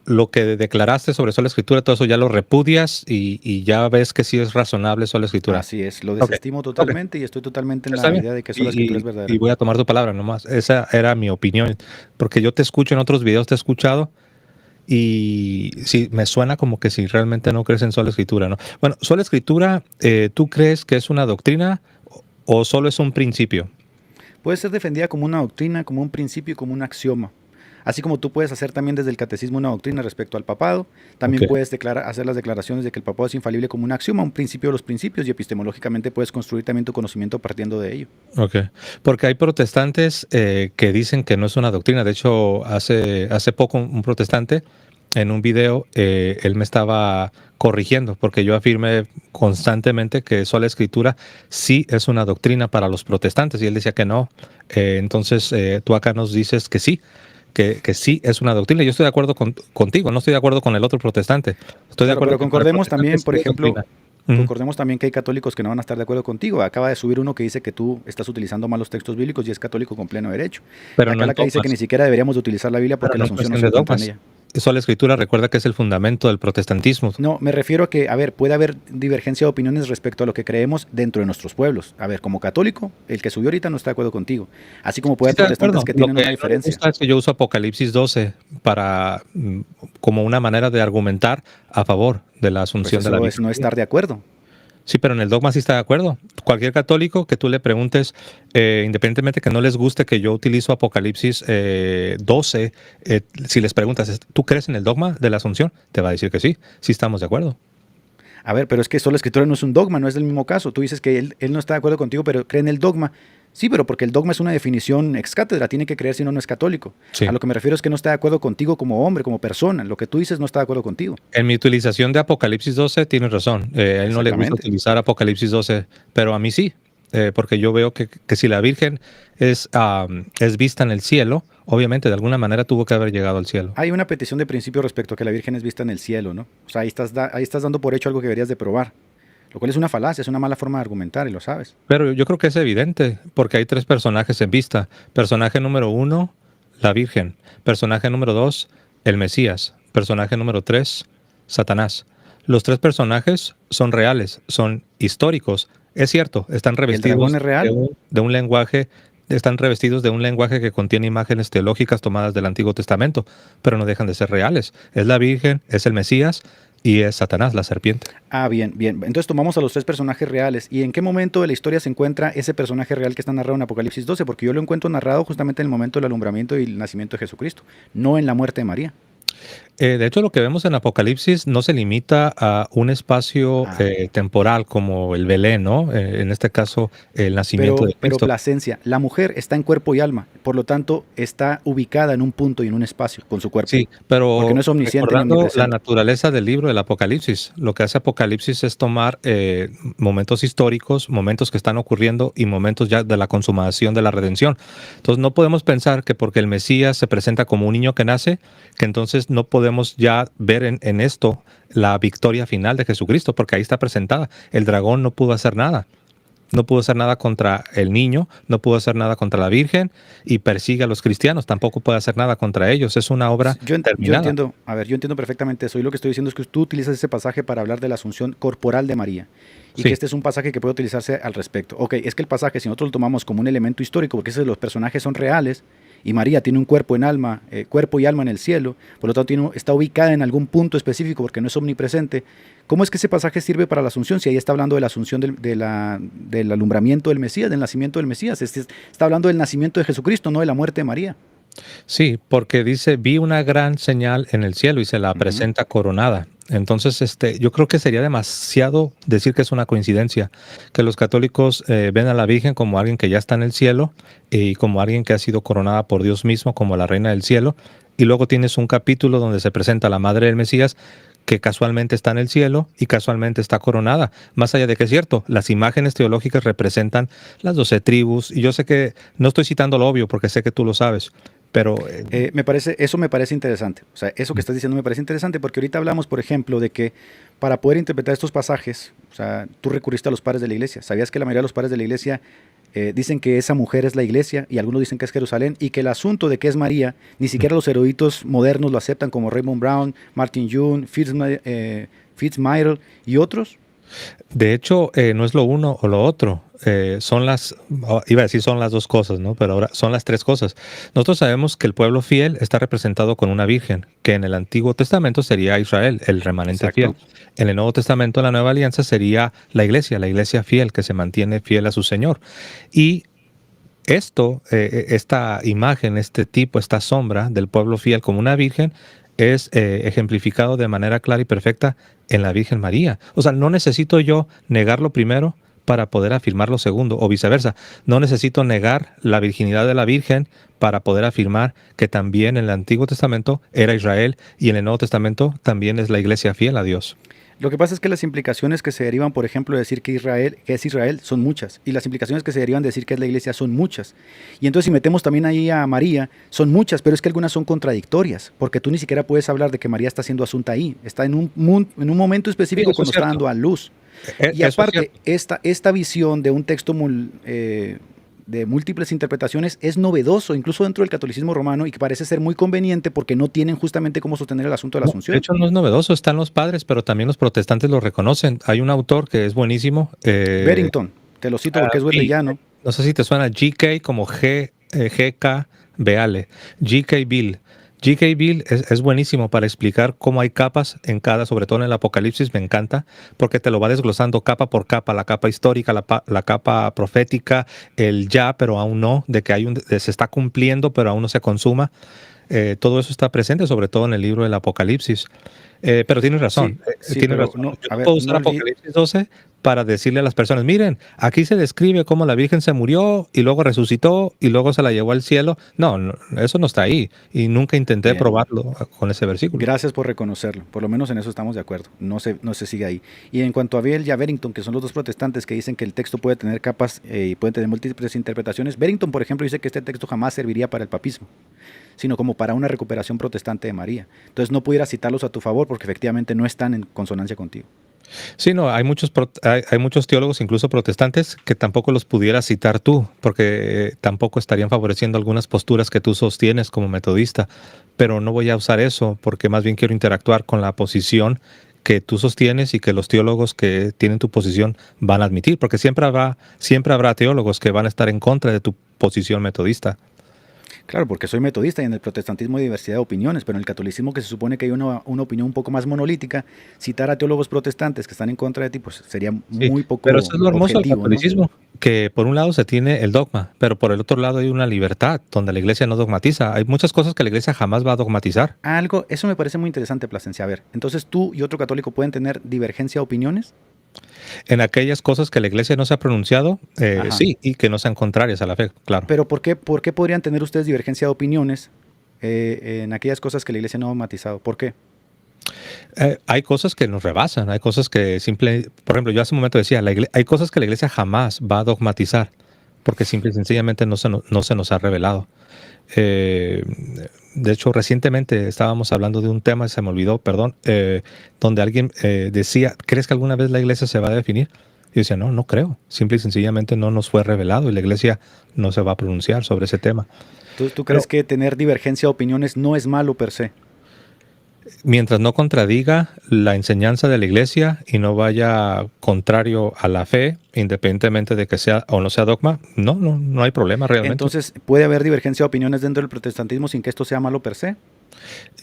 lo que declaraste sobre sola escritura, todo eso ya lo repudias y ya ves que sí es razonable sola escritura. Así es, lo Ok, desestimo ok, totalmente y estoy totalmente en está la bien. idea de que sola escritura es Y verdadera. voy a tomar tu palabra nomás. Esa era mi opinión, porque yo te escucho en otros videos, te he escuchado. Y sí, me suena como que si realmente no crees en sola escritura, ¿no? Bueno, sola escritura, ¿tú crees que es una doctrina o solo es un principio? Puede ser defendida como una doctrina, como un principio y como un axioma. Así como tú puedes hacer también desde el catecismo una doctrina respecto al papado, también Ok, puedes hacer las declaraciones de que el papado es infalible como un axioma, un principio de los principios, y epistemológicamente puedes construir también tu conocimiento partiendo de ello. ok. Porque hay protestantes que dicen que no es una doctrina. De hecho, hace poco un protestante en un video, él me estaba corrigiendo porque yo afirmé constantemente que sola escritura sí es una doctrina para los protestantes y él decía que no. Entonces, tú acá nos dices que sí. Que sí es una doctrina. Yo estoy de acuerdo contigo, no estoy de acuerdo con el otro protestante. Estoy de Claro, acuerdo pero que para el concordemos protestante también, sí por es ejemplo, doctrina. Ujú. concordemos también que hay católicos que no van a estar de acuerdo contigo. Acaba de subir uno que dice que tú estás utilizando mal los textos bíblicos y es católico con pleno derecho. Pero no Acá en la que dice que ni dogmas. siquiera deberíamos de utilizar la Biblia Pero porque la no en Asunción no cuestión se de encuentra en dogmas. ella. Sola escritura recuerda que es el fundamento del protestantismo. No, me refiero a que, a ver, puede haber divergencia de opiniones respecto a lo que creemos dentro de nuestros pueblos. A ver, como católico, el que subió ahorita no está de acuerdo contigo. Así como Sí, puede haber estoy de protestantes acuerdo. que Lo tienen que una no le diferencia. gusta es que yo uso Apocalipsis 12 para como una manera de argumentar a favor de la Pues asunción de la eso es Virgen no María. estar de acuerdo. Sí, pero en el dogma sí está de acuerdo. Cualquier católico que tú le preguntes, independientemente que no les guste que yo utilizo Apocalipsis 12, si les preguntas, ¿tú crees en el dogma de la asunción? Te va a decir que sí, sí estamos de acuerdo. A ver, pero es que solo la escritura no es un dogma, no es el mismo caso. Tú dices que él no está de acuerdo contigo, pero cree en el dogma. Sí, pero porque el dogma es una definición ex cátedra, tiene que creer si no, no es católico. Sí. A lo que me refiero es que no está de acuerdo contigo como hombre, como persona. Lo que tú dices no está de acuerdo contigo. En mi utilización de Apocalipsis 12 tienes razón. A él no le gusta Exactamente. utilizar Apocalipsis 12, pero a mí sí, porque yo veo que si la Virgen es vista en el cielo, obviamente de alguna manera tuvo que haber llegado al cielo. Hay una petición de principio respecto a que la Virgen es vista en el cielo, ¿no? O sea, ahí estás dando por hecho algo que deberías de probar. Lo cual es una falacia, es una mala forma de argumentar y lo sabes. Pero yo creo que es evidente, porque hay tres personajes en vista. Personaje número 1, la Virgen. Personaje número 2, el Mesías. Personaje número 3, Satanás. Los tres personajes son reales, son históricos. Es cierto, están ¿El dragón revestidos es real? de un lenguaje, están revestidos de un lenguaje que contiene imágenes teológicas tomadas del Antiguo Testamento, pero no dejan de ser reales. Es la Virgen, es el Mesías y es Satanás, la serpiente. Ah, bien, bien. Entonces tomamos a los tres personajes reales. ¿Y en qué momento de la historia se encuentra ese personaje real que está narrado en Apocalipsis 12? Porque yo lo encuentro narrado justamente en el momento del alumbramiento y el nacimiento de Jesucristo, no en la muerte de María. De hecho, lo que vemos en Apocalipsis no se limita a un espacio Ah, temporal como el Belén, ¿no? En este caso, el nacimiento de pero Cristo. Plasencia, la mujer está en cuerpo y alma, por lo tanto está ubicada en un punto y en un espacio con su cuerpo, Sí, porque no pero es omnisciente ni recordando la omnipresente. naturaleza del libro del Apocalipsis, lo que hace Apocalipsis es tomar momentos históricos, momentos que están ocurriendo y momentos ya de la consumación de la redención. Entonces no podemos pensar que porque el Mesías se presenta como un niño que nace, que entonces no podemos ya ver en esto la victoria final de Jesucristo, porque ahí está presentada. El dragón no pudo hacer nada. no pudo hacer nada contra el niño, no pudo hacer nada contra la Virgen y persigue a los cristianos, tampoco puede hacer nada contra ellos. Es una obra Yo terminada. entiendo, a ver, yo entiendo perfectamente eso. Y lo que estoy diciendo es que tú utilizas ese pasaje para hablar de la asunción corporal de María. Y que Sí, este es un pasaje que puede utilizarse al respecto. Ok, es que el pasaje, si nosotros lo tomamos como un elemento histórico, porque esos los personajes son reales, y María tiene un cuerpo y alma en el cielo, por lo tanto está ubicada en algún punto específico porque no es omnipresente. ¿Cómo es que ese pasaje sirve para la asunción? Si ahí está hablando de la asunción del alumbramiento del Mesías, del nacimiento del Mesías. Está hablando del nacimiento de Jesucristo, no de la muerte de María. sí, porque dice, vi una gran señal en el cielo y se la Ujú. presenta coronada. Entonces, yo creo que sería demasiado decir que es una coincidencia, que los católicos ven a la Virgen como alguien que ya está en el cielo y como alguien que ha sido coronada por Dios mismo como la reina del cielo. Y luego tienes un capítulo donde se presenta la madre del Mesías que casualmente está en el cielo y casualmente está coronada. Más allá de que es cierto, las imágenes teológicas representan las 12 tribus. Y yo sé que no estoy citando lo obvio porque sé que tú lo sabes, pero Eso me parece interesante. O sea, eso que estás diciendo me parece interesante porque ahorita hablamos, por ejemplo, de que para poder interpretar estos pasajes, o sea, tú recurriste a los padres de la iglesia. ¿Sabías que la mayoría de los padres de la iglesia dicen que esa mujer es la iglesia y algunos dicen que es Jerusalén y que el asunto de que es María, ni siquiera los eruditos modernos lo aceptan como Raymond Brown, Martin June, Fitzmyer y otros? de hecho, no es lo uno o lo otro. Iba a decir son las dos cosas, ¿no? Pero ahora son las tres cosas. Nosotros sabemos que el pueblo fiel está representado con una virgen, que en el Antiguo Testamento sería Israel, el remanente fiel. Exacto. En el Nuevo Testamento, la Nueva Alianza sería la iglesia fiel, que se mantiene fiel a su Señor. Y esta imagen, este tipo, esta sombra del pueblo fiel como una virgen es ejemplificado de manera clara y perfecta en la Virgen María. O sea, no necesito yo negar lo primero para poder afirmar lo segundo, o viceversa. No necesito negar la virginidad de la Virgen para poder afirmar que también en el Antiguo Testamento era Israel y en el Nuevo Testamento también es la iglesia fiel a Dios. Lo que pasa es que las implicaciones que se derivan, por ejemplo, de decir que es Israel, son muchas. Y las implicaciones que se derivan de decir que es la iglesia son muchas. Y entonces si metemos también ahí a María, son muchas, pero es que algunas son contradictorias, porque tú ni siquiera puedes hablar de que María está siendo asunta ahí. Está en un momento Sí, específico eso es cuando está cierto. dando a luz. Y Eso es aparte, cierto. esta visión de un texto de múltiples interpretaciones es novedoso, incluso dentro del catolicismo romano, y que parece ser muy conveniente porque no tienen justamente cómo sostener el asunto de la No, de asunción. hecho, no es novedoso, están los padres, pero también los protestantes lo reconocen. Hay un autor que es buenísimo. Barrington, te lo cito porque es Bill, llano. no sé si te suena GK como GK Beale. GK Bill. GK Bill es buenísimo para explicar cómo hay capas en cada, sobre todo en el Apocalipsis, me encanta, porque te lo va desglosando capa por capa, la capa histórica, la capa profética, el ya, pero aún no, de que se está cumpliendo, pero aún no se consuma. Todo eso está presente, sobre todo en el libro del Apocalipsis. Pero tienes Sí, razón, sí, tienes pero razón. no, Yo a no ver, puedo usar no Apocalipsis 12 para decirle a las personas, miren, aquí se describe cómo la Virgen se murió y luego resucitó y luego se la llevó al cielo. No, eso no está ahí. Y nunca intenté bien. probarlo con ese versículo. Gracias por reconocerlo. Por lo menos en eso estamos de acuerdo. No se sigue ahí. Y en cuanto a Biel y a Barrington, que son los dos protestantes que dicen que el texto puede tener capas y puede tener múltiples interpretaciones, Barrington, por ejemplo, dice que este texto jamás serviría para el papismo, sino como para una recuperación protestante de María. Entonces no pudiera citarlos a tu favor porque efectivamente no están en consonancia contigo. Sí, no, hay muchos teólogos, incluso protestantes, que tampoco los pudieras citar tú, porque tampoco estarían favoreciendo algunas posturas que tú sostienes como metodista. Pero no voy a usar eso, porque más bien quiero interactuar con la posición que tú sostienes y que los teólogos que tienen tu posición van a admitir, porque siempre habrá teólogos que van a estar en contra de tu posición metodista. Claro, porque soy metodista y en el protestantismo hay diversidad de opiniones, pero en el catolicismo, que se supone que hay una opinión un poco más monolítica, citar a teólogos protestantes que están en contra de ti, pues sería Sí, muy pero poco eso es lo hermoso del objetivo, ¿no? catolicismo, que por un lado se tiene el dogma, pero por el otro lado hay una libertad donde la iglesia no dogmatiza. Hay muchas cosas que la iglesia jamás va a dogmatizar. Eso me parece muy interesante, Plasencia. A ver, entonces tú y otro católico pueden tener divergencia de opiniones. En aquellas cosas que la iglesia no se ha pronunciado, Ajá. sí, y que no sean contrarias a la fe, claro. Pero por qué podrían tener ustedes divergencia de opiniones en aquellas cosas que la iglesia no ha matizado? ¿Por qué? Hay cosas que nos rebasan, hay cosas que por ejemplo, yo hace un momento decía, hay cosas que la iglesia jamás va a dogmatizar, porque simple y sencillamente no se nos ha revelado. Eh, de hecho, recientemente estábamos hablando de un tema, se me olvidó, perdón, donde alguien decía, ¿crees que alguna vez la iglesia se va a definir? Y decía, no, no creo. Simple y sencillamente no nos fue revelado y la iglesia no se va a pronunciar sobre ese tema. ¿Tú Pero crees que tener divergencia de opiniones no es malo per se? mientras no contradiga la enseñanza de la iglesia y no vaya contrario a la fe, independientemente de que sea o no sea dogma, no hay problema realmente. Entonces, ¿puede haber divergencia de opiniones dentro del protestantismo sin que esto sea malo per se?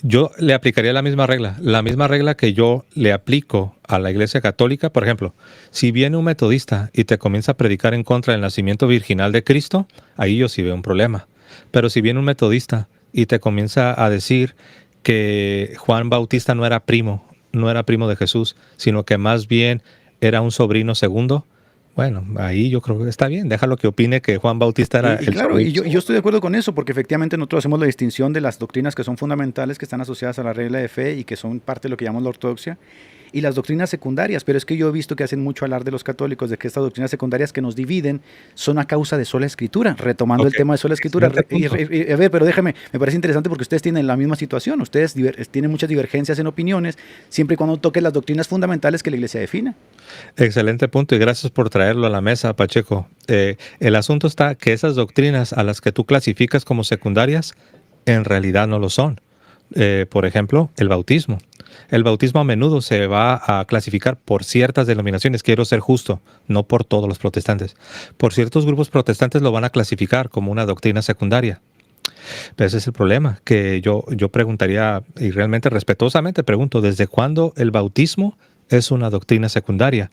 Yo le aplicaría la misma regla que yo le aplico a la iglesia católica. Por ejemplo, si viene un metodista y te comienza a predicar en contra del nacimiento virginal de Cristo, ahí yo sí veo un problema. Pero si viene un metodista y te comienza a decir que Juan Bautista no era primo de Jesús, sino que más bien era un sobrino segundo, bueno, ahí yo creo que está bien. Déjalo que opine que Juan Bautista era Y el claro, sobrino yo segundo. estoy de acuerdo con eso, porque efectivamente nosotros hacemos la distinción de las doctrinas que son fundamentales, que están asociadas a la regla de fe y que son parte de lo que llamamos la ortodoxia, y las doctrinas secundarias. Pero es que yo he visto que hacen mucho hablar de los católicos, de que estas doctrinas secundarias que nos dividen son a causa de sola escritura, retomando el Ok, tema de sola escritura. excelente punto. A ver, pero déjame, me parece interesante porque ustedes tienen la misma situación, ustedes tienen muchas divergencias en opiniones, siempre y cuando toquen las doctrinas fundamentales que la iglesia define. Excelente punto y gracias por traerlo a la mesa, Pacheco. El asunto está que esas doctrinas a las que tú clasificas como secundarias en realidad no lo son. Por ejemplo, el bautismo. El bautismo a menudo se va a clasificar por ciertas denominaciones, quiero ser justo, no por todos los protestantes. Por ciertos grupos protestantes lo van a clasificar como una doctrina secundaria. Pero ese es el problema, que yo preguntaría, y realmente respetuosamente pregunto, ¿desde cuándo el bautismo es una doctrina secundaria?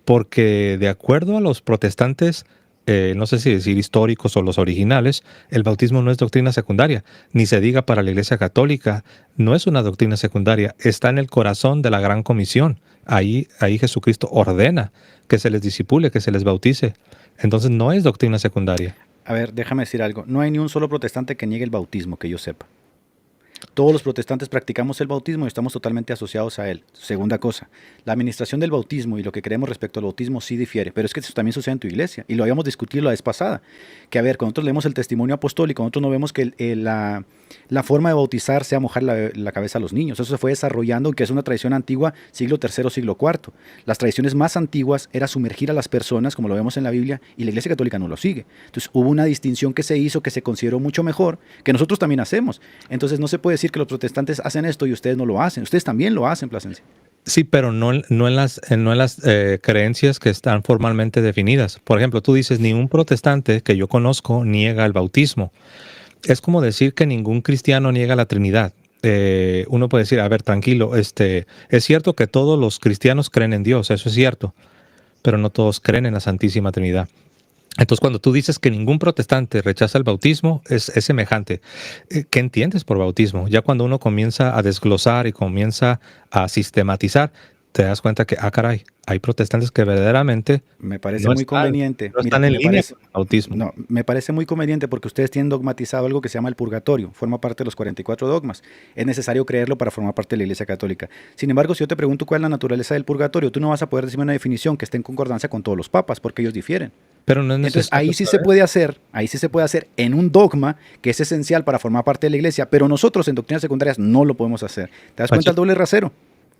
Porque de acuerdo a los protestantes, no sé si decir históricos o los originales, el bautismo no es doctrina secundaria, ni se diga para la Iglesia Católica, no es una doctrina secundaria, está en el corazón de la Gran Comisión. Ahí Jesucristo ordena que se les disipule, que se les bautice. Entonces no es doctrina secundaria. A ver, déjame decir algo, no hay ni un solo protestante que niegue el bautismo, que yo sepa. Todos los protestantes practicamos el bautismo y estamos totalmente asociados a él. Segunda cosa, la administración del bautismo y lo que creemos respecto al bautismo sí difiere, pero es que eso también sucede en tu iglesia y lo habíamos discutido la vez pasada. Que a ver, cuando nosotros leemos el testimonio apostólico, nosotros no vemos que la forma de bautizar sea mojar la cabeza a los niños. Eso se fue desarrollando, que es una tradición antigua, siglo III, siglo IV. Las tradiciones más antiguas era sumergir a las personas, como lo vemos en la Biblia, y la Iglesia Católica no lo sigue. Entonces hubo una distinción que se hizo, que se consideró mucho mejor, que nosotros también hacemos. Entonces no se puede decir que los protestantes hacen esto y ustedes no lo hacen. Ustedes también lo hacen, Plasencia. Sí, pero no en las creencias que están formalmente definidas. Por ejemplo, tú dices, ni un protestante que yo conozco niega el bautismo. Es como decir que ningún cristiano niega la Trinidad. Uno puede decir, a ver, tranquilo, es cierto que todos los cristianos creen en Dios, eso es cierto, pero no todos creen en la Santísima Trinidad. Entonces, cuando tú dices que ningún protestante rechaza el bautismo, es semejante. ¿Qué entiendes por bautismo? Ya cuando uno comienza a desglosar y comienza a sistematizar, te das cuenta que, caray, hay protestantes que verdaderamente Me parece muy conveniente. no Mira, están en línea con el bautismo. no, me parece muy conveniente porque ustedes tienen dogmatizado algo que se llama el purgatorio, forma parte de los 44 dogmas. Es necesario creerlo para formar parte de la Iglesia Católica. Sin embargo, si yo te pregunto cuál es la naturaleza del purgatorio, tú no vas a poder decirme una definición que esté en concordancia con todos los papas, porque ellos difieren. Pero no es Entonces necesario ahí sí se puede hacer en un dogma que es esencial para formar parte de la Iglesia, pero nosotros en doctrinas secundarias no lo podemos hacer. ¿Te das cuenta el doble rasero?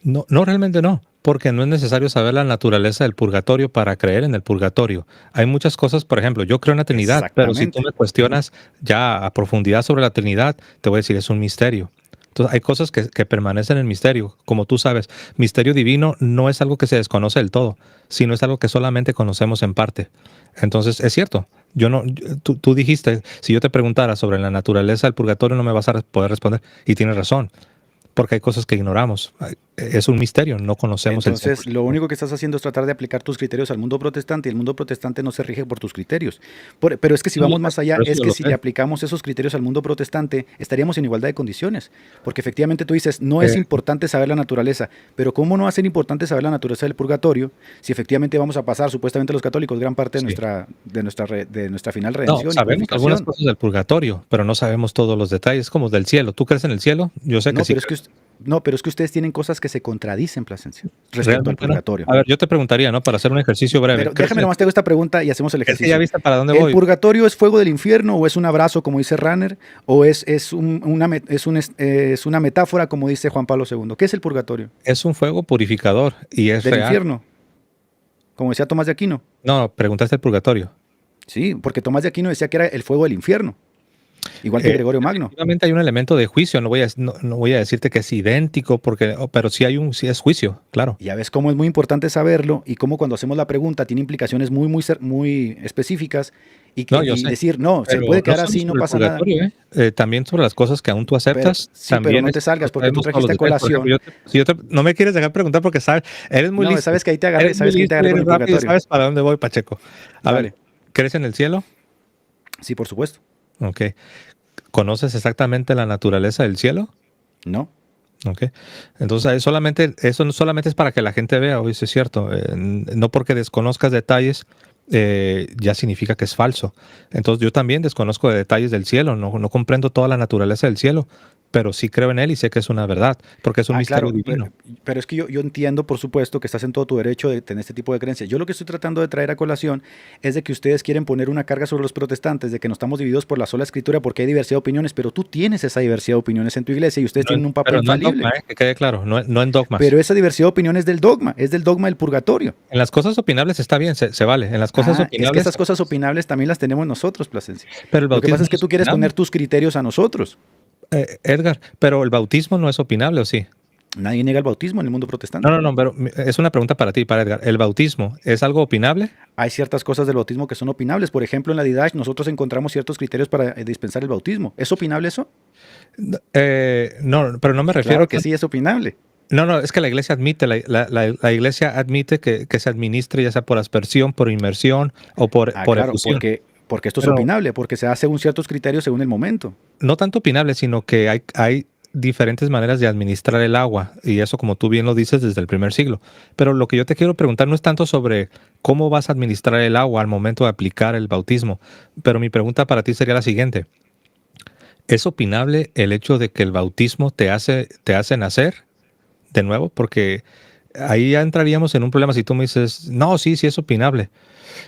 No, no, realmente no, porque no es necesario saber la naturaleza del purgatorio para creer en el purgatorio. Hay muchas cosas, por ejemplo, yo creo en la Trinidad, pero si tú Exactamente. me cuestionas ya a profundidad sobre la Trinidad, te voy a decir, es un misterio. Entonces, hay cosas que permanecen en misterio. Como tú sabes, misterio divino no es algo que se desconoce del todo, sino es algo que solamente conocemos en parte. Entonces, es cierto. Tú dijiste, si yo te preguntara sobre la naturaleza del purgatorio, no me vas a poder responder. Y tienes razón, porque hay cosas que ignoramos. Es un misterio, no conocemos el Entonces, lo 100%. único que estás haciendo es tratar de aplicar tus criterios al mundo protestante y el mundo protestante no se rige por tus criterios. Pero es que si Yo lo vamos sé, más allá, por eso es yo que lo si le sé. aplicamos esos criterios al mundo protestante, estaríamos en igualdad de condiciones. Porque efectivamente tú dices, no es importante saber la naturaleza, pero ¿cómo no va a ser importante saber la naturaleza del purgatorio si efectivamente vamos a pasar, supuestamente los católicos, gran parte de Sí. nuestra final No, redención y sabemos algunas purificación? cosas del purgatorio, pero no sabemos todos los detalles, como del cielo. ¿Tú crees en el cielo? Yo sé que No, sí pero es creo. no, pero es que ustedes tienen cosas que se contradicen, Plasencia, respecto al Realmente no. purgatorio. A ver, yo te preguntaría, ¿no? Para hacer un ejercicio breve. Pero déjame nomás te hago esta pregunta y hacemos el Es que ya ejercicio. viste para dónde ¿El voy. purgatorio es fuego del infierno o es un abrazo, como dice Ranner, o es una metáfora, como dice Juan Pablo II? ¿Qué es el purgatorio? Es un fuego purificador y es ¿Del real. infierno? como decía Tomás de Aquino. No, preguntaste el purgatorio. Sí, porque Tomás de Aquino decía que era el fuego del infierno, igual que Gregorio Magno. Efectivamente hay un elemento de juicio, no voy a decirte que es idéntico, pero sí es juicio, claro. Ya ves cómo es muy importante saberlo y cómo cuando hacemos la pregunta tiene implicaciones muy específicas y, No, yo y sé, decir, no, se pero puede quedar solo así, no sobre el pasa nada. purgatorio, también sobre las cosas que aún tú aceptas, Sí, pero también no te salgas porque tú sabemos todos los trajiste a detalles. Por ejemplo, colación. no me quieres dejar preguntar porque sabes, eres muy No, listo, sabes que ahí te agarré, eres muy sabes que ahí te listo, agarré con eres el rápido, purgatorio. sabes para dónde voy, Pacheco. A ver, Dale. ¿crees en el cielo? Sí, por supuesto. Ok. ¿Conoces exactamente la naturaleza del cielo? No. Ok. Entonces, eso no solamente es para que la gente vea, oye, eso es cierto. No porque desconozcas detalles, ya significa que es falso. Entonces, yo también desconozco de detalles del cielo, no comprendo toda la naturaleza del cielo, pero sí creo en él y sé que es una verdad, porque es un Ah, misterio claro, divino. pero es que yo entiendo, por supuesto, que estás en todo tu derecho de tener este tipo de creencias. Yo lo que estoy tratando de traer a colación es de que ustedes quieren poner una carga sobre los protestantes, de que no estamos divididos por la sola escritura porque hay diversidad de opiniones, pero tú tienes esa diversidad de opiniones en tu iglesia y ustedes tienen un papa Pero no en infalible. dogma, que quede claro, no en dogmas. Pero esa diversidad de opiniones es del dogma del purgatorio. En las cosas opinables está bien, se vale. En las cosas Ah, es que opinables, esas cosas opinables también las tenemos nosotros, Plasencia. pero el Lo que pasa bautismo es no que es tú quieres opinable. poner tus criterios a nosotros. Edgar, pero el bautismo no es opinable, ¿o sí? Nadie niega el bautismo en el mundo No, protestante. no, no, pero es una pregunta para ti, para Edgar. ¿El bautismo es algo opinable? Hay ciertas cosas del bautismo que son opinables. Por ejemplo, en la Didache nosotros encontramos ciertos criterios para dispensar el bautismo. ¿Es opinable eso? No, pero no me refiero Claro que sí, es opinable. No, es que la iglesia admite, la iglesia admite que se administre ya sea por aspersión, por inmersión o Ah, por claro, efusión. porque esto es Pero opinable, porque se hace según ciertos criterios según el momento. no tanto opinable, sino que hay diferentes maneras de administrar el agua, y eso como tú bien lo dices desde el primer siglo. Pero lo que yo te quiero preguntar no es tanto sobre cómo vas a administrar el agua al momento de aplicar el bautismo, pero mi pregunta para ti sería la siguiente. ¿Es opinable el hecho de que el bautismo te hace nacer de nuevo? Porque ahí ya entraríamos en un problema si tú me dices, no, sí es opinable.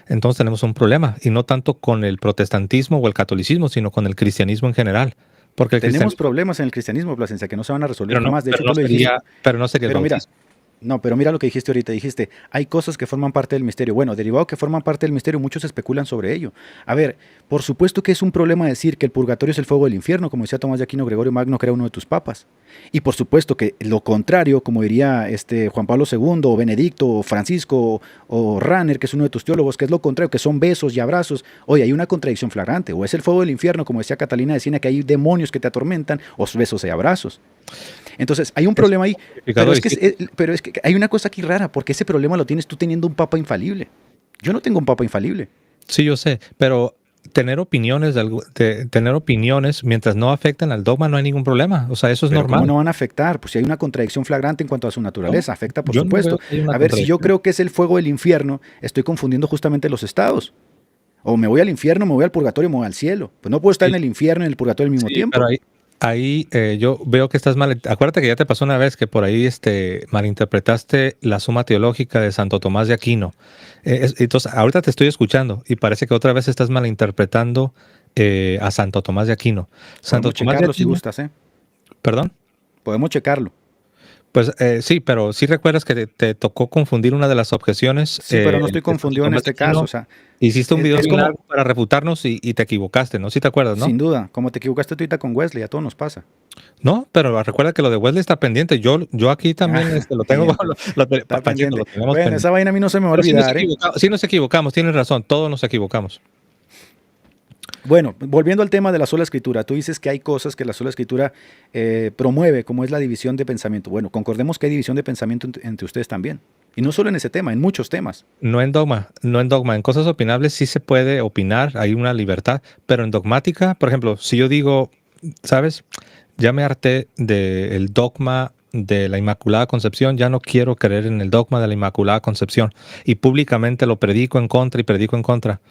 Entonces tenemos un problema, y no tanto con el protestantismo o el catolicismo, sino con el cristianismo en general. Porque el Tenemos cristianismo, problemas en el cristianismo, Plasencia, que no se van a resolver jamás. De hecho, no tú lo dijiste. pero no sería el Pero mira, bautismo. no, pero mira lo que dijiste ahorita. Dijiste, hay cosas que forman parte del misterio. Bueno, derivado que forman parte del misterio, muchos especulan sobre ello. A ver, por supuesto que es un problema decir que el purgatorio es el fuego del infierno, como decía Tomás de Aquino, Gregorio Magno, que era uno de tus papas. Y por supuesto que lo contrario, como diría Juan Pablo II, o Benedicto, o Francisco, o Ranner, que es uno de tus teólogos, que es lo contrario, que son besos y abrazos. Oye, hay una contradicción flagrante. O es el fuego del infierno, como decía Catalina de Siena, que hay demonios que te atormentan, o besos y abrazos. Entonces, hay un problema ahí, pero es que hay una cosa aquí rara, porque ese problema lo tienes tú teniendo un papa infalible. Yo no tengo un papa infalible. Sí, yo sé, pero tener opiniones mientras no afecten al dogma no hay ningún problema. O sea, eso es Pero normal. ¿cómo no van a afectar? Pues si hay una contradicción flagrante en cuanto a su naturaleza, No, afecta por yo no veo supuesto. que haya una A ver, si yo contradicción. creo que es el fuego del infierno, estoy confundiendo justamente los estados. O me voy al infierno, me voy al purgatorio, me voy al cielo. Pues no puedo estar Sí, en el infierno y en el purgatorio al mismo sí, pero tiempo. ahí yo veo que estás mal. Acuérdate que ya te pasó una vez que por ahí malinterpretaste la Suma Teológica de Santo Tomás de Aquino. Entonces, ahorita te estoy escuchando y parece que otra vez estás malinterpretando a Santo Tomás de Aquino. Santo Podemos Tomás de checarlo si Aquino, gustas, ¿eh? perdón. Podemos checarlo. Pues sí, pero sí recuerdas que te tocó confundir una de las objeciones Sí, pero no estoy de Santo confundido en Tomás de este caso. Aquino. O sea, Hiciste un video es bien como, largo para refutarnos y te equivocaste, ¿no? Sí te acuerdas, ¿no? sin duda, como te equivocaste tú ahorita con Wesley, a todos nos pasa. No, pero recuerda que lo de Wesley está pendiente. Yo aquí también Ah, lo tengo, bien, está Pacheco, pendiente. lo tenemos Bueno, pendiente. esa vaina a mí no se me va a Pero olvidar, ¿eh? sí nos equivocamos, tienes razón, todos nos equivocamos. Bueno, volviendo al tema de la sola escritura, tú dices que hay cosas que la sola escritura promueve, como es la división de pensamiento. Bueno, concordemos que hay división de pensamiento entre ustedes también. Y no solo en ese tema, en muchos temas. No en dogma, no en dogma. En cosas opinables sí se puede opinar, hay una libertad, pero en dogmática, por ejemplo, si yo digo, ¿sabes? Ya me harté del dogma de la Inmaculada Concepción, ya no quiero creer en el dogma de la Inmaculada Concepción y públicamente lo predico en contra y predico en contra.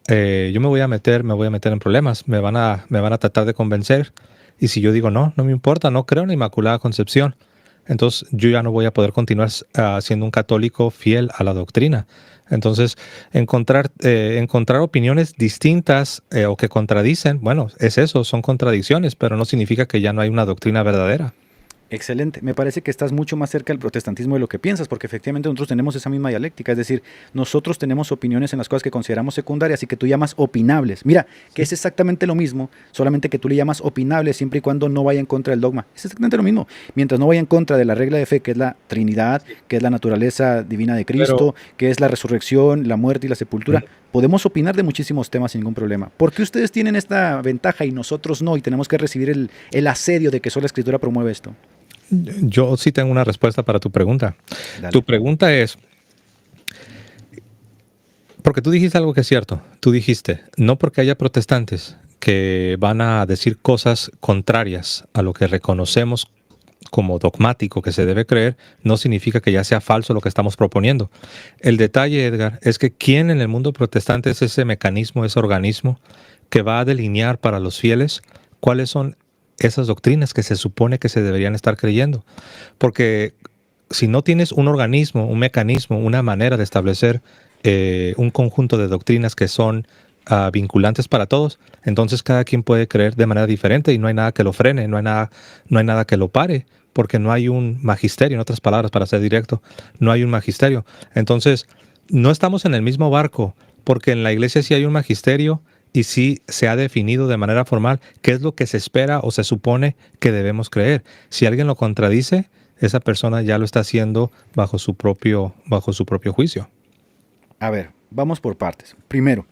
Yo me voy a meter en problemas, me van a tratar de convencer, y si yo digo no me importa, no creo en la Inmaculada Concepción, entonces yo ya no voy a poder continuar siendo un católico fiel a la doctrina. Entonces, encontrar opiniones distintas o que contradicen, bueno, es eso, son contradicciones, pero no significa que ya no hay una doctrina verdadera. Excelente. Me parece que estás mucho más cerca del protestantismo de lo que piensas, porque efectivamente nosotros tenemos esa misma dialéctica, es decir, nosotros tenemos opiniones en las cosas que consideramos secundarias y que tú llamas opinables. Mira, que es exactamente lo mismo, solamente que tú le llamas opinables siempre y cuando no vaya en contra del dogma. Es exactamente lo mismo. Mientras no vaya en contra de la regla de fe, que es la Trinidad, que es la naturaleza divina de Pero Cristo, que es la resurrección, la muerte y la sepultura, podemos opinar de muchísimos temas sin ningún problema. ¿Por qué ustedes tienen esta ventaja y nosotros no? Y tenemos que recibir el asedio de que solo la Escritura promueve esto. yo sí tengo una respuesta para tu pregunta. Tu Dale. pregunta es, porque tú dijiste algo que es cierto. Tú dijiste, no porque haya protestantes que van a decir cosas contrarias a lo que reconocemos como dogmático que se debe creer, no significa que ya sea falso lo que estamos proponiendo. El detalle, Edgar, es que ¿quién en el mundo protestante es ese mecanismo, ese organismo que va a delinear para los fieles cuáles son esas doctrinas que se supone que se deberían estar creyendo? Porque si no tienes un organismo, un mecanismo, una manera de establecer un conjunto de doctrinas que son vinculantes para todos, entonces cada quien puede creer de manera diferente y no hay nada que lo frene, no hay nada que lo pare, porque no hay un magisterio, en otras palabras, para ser directo, no hay un magisterio. Entonces, no estamos en el mismo barco, porque en la iglesia sí hay un magisterio y sí se ha definido de manera formal qué es lo que se espera o se supone que debemos creer. Si alguien lo contradice, esa persona ya lo está haciendo bajo su propio juicio. A ver, vamos por partes. Primero,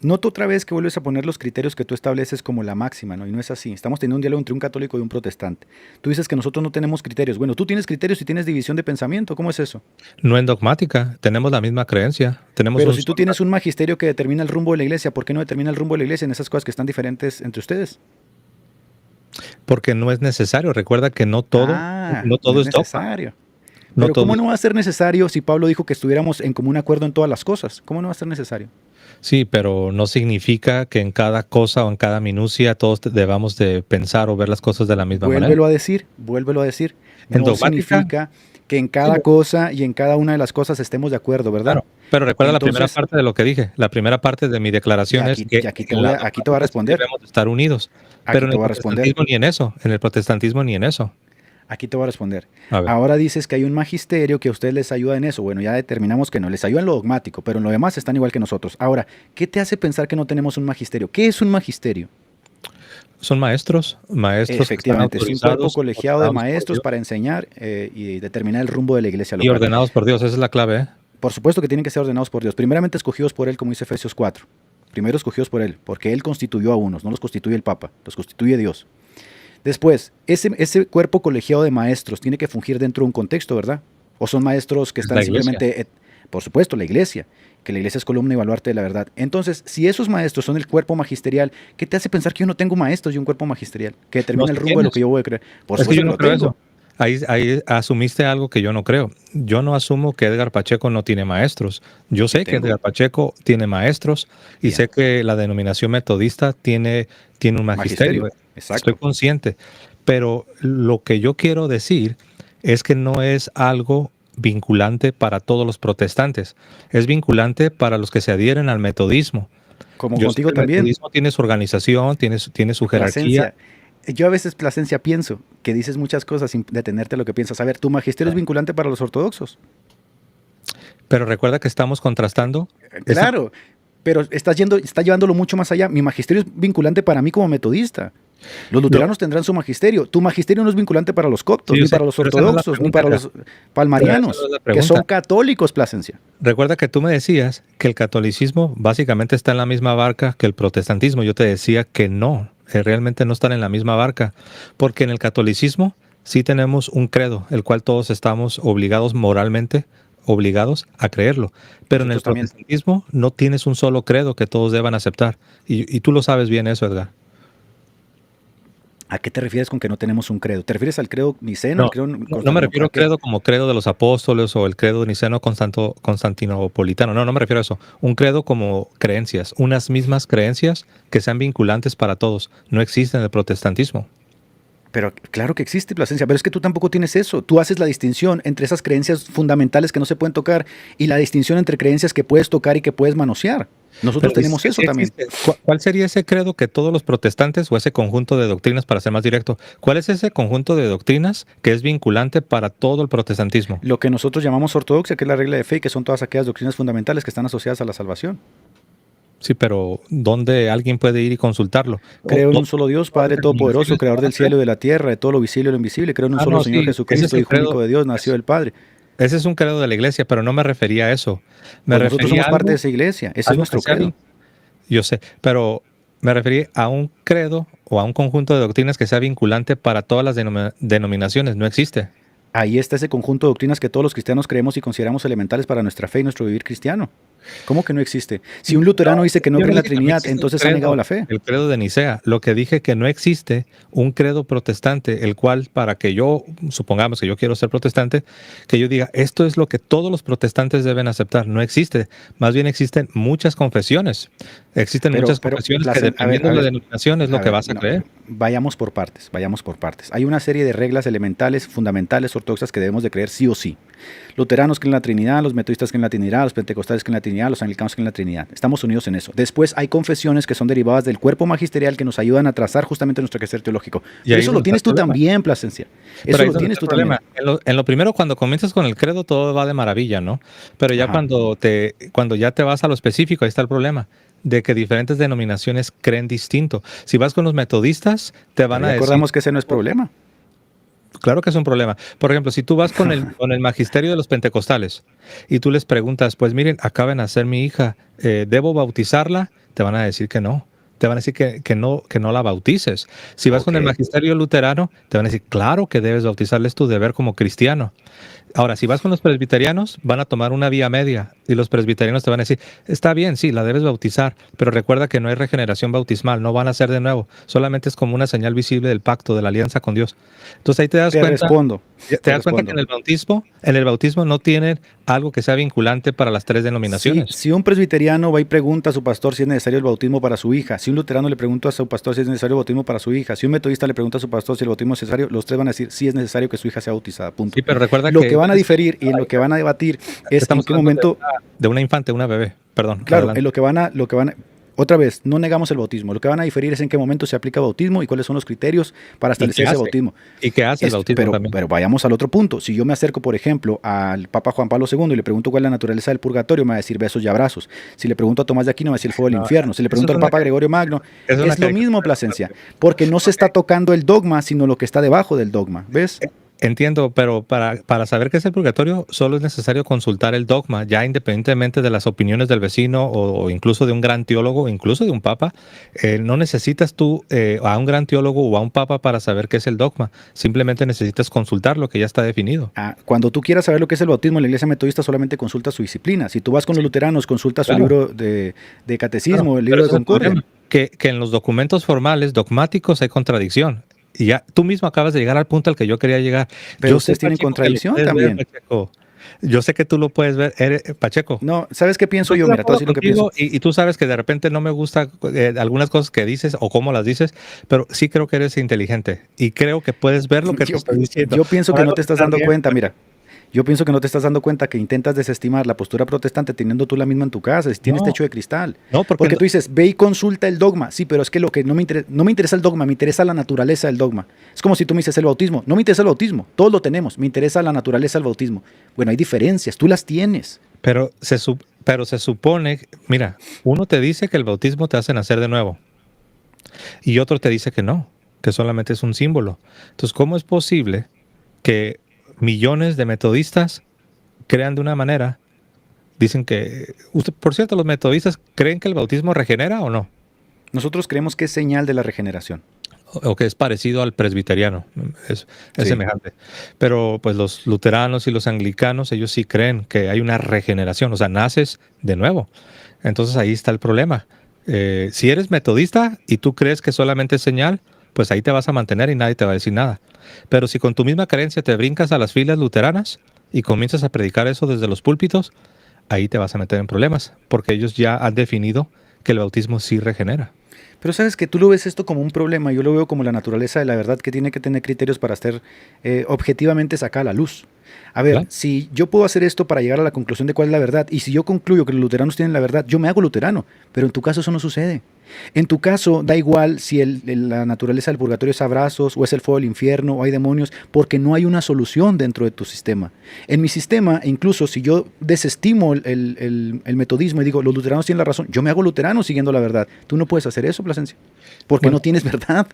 noto otra vez que vuelves a poner los criterios que tú estableces como la máxima, ¿no? Y no es así. Estamos teniendo un diálogo entre un católico y un protestante. Tú dices que nosotros no tenemos criterios. Bueno, tú tienes criterios y tienes división de pensamiento. ¿Cómo es eso? No en dogmática, tenemos la misma creencia, tenemos Pero un si tú solo- tienes un magisterio que determina el rumbo de la iglesia, ¿por qué no determina el rumbo de la iglesia en esas cosas que están diferentes entre ustedes? porque no es necesario. Recuerda que Ah, no no todo es es dogma, necesario. no Pero todo ¿cómo es- no va a ser necesario si Pablo dijo que estuviéramos en común acuerdo en todas las cosas? ¿Cómo no va a ser necesario? Sí, pero no significa que en cada cosa o en cada minucia todos debamos de pensar o ver las cosas de la misma manera. Vuélvelo a decir, vuélvelo a decir. En No dogmática, significa que en sí, cada cosa y en cada una de las cosas estemos de acuerdo, ¿verdad? claro. Pero recuerda la primera Entonces, parte de lo que dije. La primera parte de mi declaración es que aquí te en voy la aquí te voy a dogmática sí responder. debemos de estar unidos. Pero Aquí en te el voy a responder. protestantismo ni en eso. En el protestantismo ni en eso. Aquí te voy a responder. A ver. Ahora dices que hay un magisterio que a ustedes les ayuda en eso. Bueno, ya determinamos que no, les ayuda en lo dogmático, pero en lo demás están igual que nosotros. Ahora, ¿qué te hace pensar que no tenemos un magisterio? ¿Qué es un magisterio? Son maestros que están Efectivamente, es un cuerpo autorizados, colegiado de ordenados por maestros Dios para enseñar y determinar el rumbo de la iglesia y local. ordenados por Dios. Esa es la clave, ¿eh? Por supuesto que tienen que ser ordenados por Dios. Primeramente escogidos por Él, como dice Efesios 4. Primero escogidos por Él, porque Él constituyó a unos, no los constituye el Papa, los constituye Dios. Después, ese cuerpo colegiado de maestros tiene que fungir dentro de un contexto, ¿verdad? O son maestros que Es están la iglesia. simplemente, por supuesto, la iglesia, que la iglesia es columna y baluarte de la verdad. Entonces, si esos maestros son el cuerpo magisterial, ¿qué te hace pensar que yo no tengo maestros y un cuerpo magisterial que determina No, el sí rumbo de lo tienes. que yo voy a creer? Por Es que supuesto yo que no lo creo tengo. eso. Ahí asumiste algo que yo no creo. Yo no asumo que Edgar Pacheco no tiene maestros. Yo sé que tengo. Edgar Pacheco tiene maestros y Bien. sé que la denominación metodista tiene un magisterio. Magisterio, exacto. Estoy consciente. Pero lo que yo quiero decir es que no es algo vinculante para todos los protestantes. Es vinculante para los que se adhieren al metodismo. Como Yo sé contigo que el también. metodismo tiene su organización, tiene su jerarquía. Plasencia. Yo a veces, Plasencia, pienso que dices muchas cosas sin detenerte a lo que piensas. A ver, ¿tu magisterio es vinculante para los ortodoxos? Pero recuerda que estamos contrastando. Claro, pero está llevándolo mucho más allá. Mi magisterio es vinculante para mí como metodista. Los luteranos tendrán su magisterio. Tu magisterio no es vinculante para los coptos, Sí, yo ni sé, para los pero esa no es la ortodoxos, ni pregunta, para los palmarianos, Pero esa no es la que pregunta. son católicos, Plasencia. Recuerda que tú me decías que el catolicismo básicamente está en la misma barca que el protestantismo. Yo te decía que no, realmente no están en la misma barca, porque en el catolicismo sí tenemos un credo, el cual todos estamos moralmente obligados a creerlo. Pero en el Nosotros también. protestantismo no tienes un solo credo que todos deban aceptar. Y tú lo sabes bien eso, Edgar. ¿A qué te refieres con que no tenemos un credo? ¿Te refieres al credo niceno? No, al credo no me refiero a credo como credo de los apóstoles o el credo niceno constantinopolitano. No me refiero a eso. Un credo como creencias, unas mismas creencias que sean vinculantes para todos. No existe en el protestantismo. Pero claro que existe Plasencia, pero es que tú tampoco tienes eso. Tú haces la distinción entre esas creencias fundamentales que no se pueden tocar y la distinción entre creencias que puedes tocar y que puedes manosear. Nosotros Pero dices tenemos que eso sí también. existe. ¿Cuál sería ese credo que todos los protestantes o ese conjunto de doctrinas, para ser más directo, cuál es ese conjunto de doctrinas que es vinculante para todo el protestantismo? Lo que nosotros llamamos ortodoxia, que es la regla de fe, y que son todas aquellas doctrinas fundamentales que están asociadas a la salvación. Sí, pero ¿dónde alguien puede ir y consultarlo? Creo en un ¿Dónde solo Dios, todas las Padre Todopoderoso, denominaciones Creador van a del cielo creer? y de la tierra, de todo lo visible y lo invisible. Creo en un Ah, solo no, Señor sí, ese es Jesucristo, el Hijo único credo. de Dios, nacido del Padre. Ese es un credo de la iglesia, pero no me refería a eso. Me Pues nosotros refería somos a parte de esa iglesia, ese es algo que nuestro sea credo. yo sé, pero me refería a un credo o a un conjunto de doctrinas que sea vinculante para todas las denominaciones. No existe. Ahí está ese conjunto de doctrinas que todos los cristianos creemos y consideramos elementales para nuestra fe y nuestro vivir cristiano. ¿Cómo que no existe? Si un luterano dice que no Yo cree no en la dije que no Trinidad, existe entonces ha negado la fe. el credo de Nicea. Lo que dije que no existe un credo protestante, el cual para que yo, supongamos que yo quiero ser protestante, que yo diga, esto es lo que todos los protestantes deben aceptar. No existe. Más bien existen muchas confesiones. Existen muchas confesiones que dependiendo de la denominación es lo que vas a no, creer. vayamos por partes, vayamos por partes. Hay una serie de reglas elementales, fundamentales, ortodoxas que debemos de creer sí o sí. Luteranos creen en la Trinidad, los metodistas creen en la Trinidad, los pentecostales creen en la Trinidad, los anglicanos creen en la Trinidad. Estamos unidos en eso. Después hay confesiones que son derivadas del cuerpo magisterial que nos ayudan a trazar justamente nuestro quehacer teológico. Y Pero ahí eso es lo donde tienes está tú el problema. también, Plasencia. Pero Eso ahí lo es donde tienes está tú el problema. también. En lo primero, cuando comienzas con el credo, todo va de maravilla, ¿no? Pero ya Ajá. cuando ya te vas a lo específico, ahí está el problema, de que diferentes denominaciones creen distinto. Si vas con los metodistas, te van Pero a ya decir, acordamos que ese no es problema. claro que es un problema. Por ejemplo, si tú vas con el magisterio de los pentecostales y tú les preguntas, pues miren, acaba de nacer mi hija, ¿debo bautizarla? Te van a decir que no. Te van a decir que no la bautices. Si vas Ok. con el magisterio luterano, te van a decir, claro que debes bautizarle, es tu deber como cristiano. Ahora, si vas con los presbiterianos, van a tomar una vía media y los presbiterianos te van a decir, está bien, sí, la debes bautizar, pero recuerda que no hay regeneración bautismal, no van a ser de nuevo, solamente es como una señal visible del pacto, de la alianza con Dios. Entonces ahí Te respondo. te Te das cuenta que respondo. en el bautismo no tienen algo que sea vinculante para las tres denominaciones. Si un presbiteriano va y pregunta a su pastor si es necesario el bautismo para su hija, si un luterano le pregunta a su pastor si es necesario el bautismo para su hija, si un metodista le pregunta a su pastor si el bautismo es necesario, los tres van a decir si es necesario que su hija sea bautizada, punto. Sí, pero recuerda Lo que que van a diferir y en lo que van a debatir es en estamos qué hablando momento, de una infante, una bebé, perdón, claro, adelante. en lo que van a, otra vez, no negamos el bautismo, lo que van a diferir es en qué momento se aplica bautismo y cuáles son los criterios para ¿Y qué establecer ese hace? bautismo. ¿Y qué hace el bautismo también? Pero vayamos al otro punto. Si yo me acerco, por ejemplo, al Papa Juan Pablo II y le pregunto cuál es la naturaleza del purgatorio, me va a decir besos y abrazos. Si le pregunto a Tomás de Aquino, me va a decir fuego del No, infierno. Si le eso pregunto es al una Papa Gregorio Magno, es una es lo mismo, caricatura. Plasencia, porque no se está tocando el dogma, sino lo que está debajo del dogma. ¿Ves? Entiendo, pero para saber qué es el purgatorio, solo es necesario consultar el dogma, ya independientemente de las opiniones del vecino o incluso de un gran teólogo, incluso de un papa. No necesitas tú a un gran teólogo o a un papa para saber qué es el dogma. Simplemente necesitas consultar lo que ya está definido. Cuando tú quieras saber lo que es el bautismo en la iglesia metodista, solamente consulta su disciplina. Si tú vas con los luteranos, consulta su Claro. libro de catecismo, Claro, el pero libro de ese es el concordia. problema, que en los documentos formales, dogmáticos, hay contradicción. Y ya tú mismo acabas de llegar al punto al que yo quería llegar. Pero Yo ustedes sé, tienen Pacheco, que lo contradicción puedes ver, también. Pacheco. Yo sé que tú lo puedes ver, Pacheco. No, ¿sabes qué pienso Estoy yo? de Mira, te voy a acuerdo decir lo que pienso. contigo y tú sabes que de repente no me gusta algunas cosas que dices o cómo las dices, pero sí creo que eres inteligente y creo que puedes ver lo que te estoy diciendo. Yo pienso que Ahora no lo te estás estás dando viendo. cuenta, mira. Yo pienso que no te estás dando cuenta que intentas desestimar la postura protestante teniendo tú la misma en tu casa, si tienes No. techo de cristal. No, Porque tú dices, ve y consulta el dogma. Sí, pero es que lo que no me interesa el dogma, me interesa la naturaleza del dogma. Es como si tú me dices el bautismo. No me interesa el bautismo, todos lo tenemos. Me interesa la naturaleza del bautismo. Bueno, hay diferencias, tú las tienes. Pero se supone, mira, uno te dice que el bautismo te hace nacer de nuevo y otro te dice que no, que solamente es un símbolo. Entonces, ¿cómo es posible que millones de metodistas crean de una manera? Dicen que, por cierto, los metodistas creen que el bautismo regenera o no, Nosotros creemos que es señal de la regeneración. o que es parecido al presbiteriano, es Sí. semejante. Pero pues los luteranos y los anglicanos, ellos sí creen que hay una regeneración, o sea, naces de nuevo. Entonces ahí está el problema. Si eres metodista y tú crees que solamente es señal, pues ahí te vas a mantener y nadie te va a decir nada. Pero si con tu misma creencia te brincas a las filas luteranas y comienzas a predicar eso desde los púlpitos, ahí te vas a meter en problemas, porque ellos ya han definido que el bautismo sí regenera. Pero sabes que tú lo ves esto como un problema, yo lo veo como la naturaleza de la verdad que tiene que tener criterios para ser objetivamente sacada a la luz. A ver, ¿Verdad? si yo puedo hacer esto para llegar a la conclusión de cuál es la verdad, y si yo concluyo que los luteranos tienen la verdad, yo me hago luterano, pero en tu caso eso no sucede. En tu caso da igual si la naturaleza del purgatorio es abrazos, o es el fuego del infierno, o hay demonios, porque no hay una solución dentro de tu sistema. En mi sistema, incluso si yo desestimo el metodismo y digo, los luteranos tienen la razón, yo me hago luterano siguiendo la verdad. Tú no puedes hacer eso, Plasencia, porque Bueno, no tienes verdad.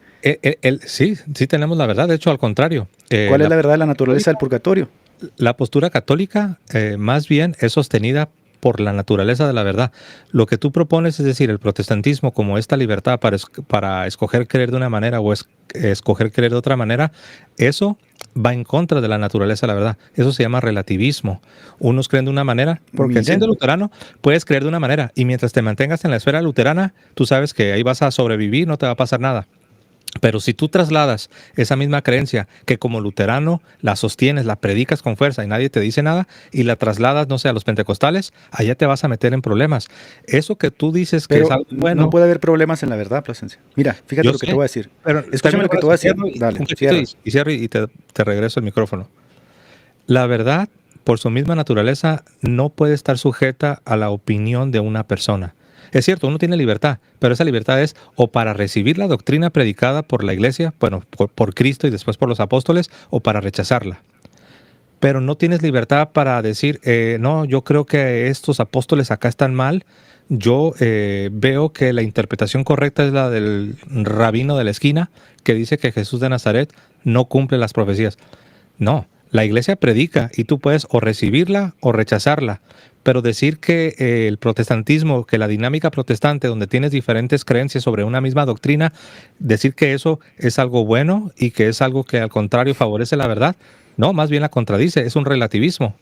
sí, sí tenemos la verdad. De hecho, al contrario. ¿Cuál es la verdad de la naturaleza del purgatorio? La postura católica más bien es sostenida por la naturaleza de la verdad. Lo que tú propones, es decir, el protestantismo como esta libertad para escoger creer de una manera o escoger creer de otra manera, eso va en contra de la naturaleza de la verdad. Eso se llama relativismo. Unos creen de una manera, porque Mire, siendo luterano puedes creer de una manera y mientras te mantengas en la esfera luterana, tú sabes que ahí vas a sobrevivir, no te va a pasar nada. Pero si tú trasladas esa misma creencia que como luterano la sostienes, la predicas con fuerza y nadie te dice nada y la trasladas, no sé, a los pentecostales, allá te vas a meter en problemas. Eso que tú dices que es pero algo no bueno, puede haber problemas en la verdad, Plasencia. Mira, fíjate yo lo que te voy sé, a decir. pero Escúchame también lo que te por voy a eso decir. cierro Dale, un cachito cierra. y cierro y te regreso el micrófono. La verdad, por su misma naturaleza, no puede estar sujeta a la opinión de una persona. Es cierto, uno tiene libertad, pero esa libertad es o para recibir la doctrina predicada por la iglesia, bueno, por Cristo y después por los apóstoles, o para rechazarla. Pero no tienes libertad para decir, no, yo creo que estos apóstoles acá están mal. Yo veo que la interpretación correcta es la del rabino de la esquina, que dice que Jesús de Nazaret no cumple las profecías. No, la iglesia predica y tú puedes o recibirla o rechazarla, pero decir que el protestantismo, que la dinámica protestante, donde tienes diferentes creencias sobre una misma doctrina, decir que eso es algo bueno y que es algo que al contrario favorece la verdad, no, más bien la contradice, es un relativismo.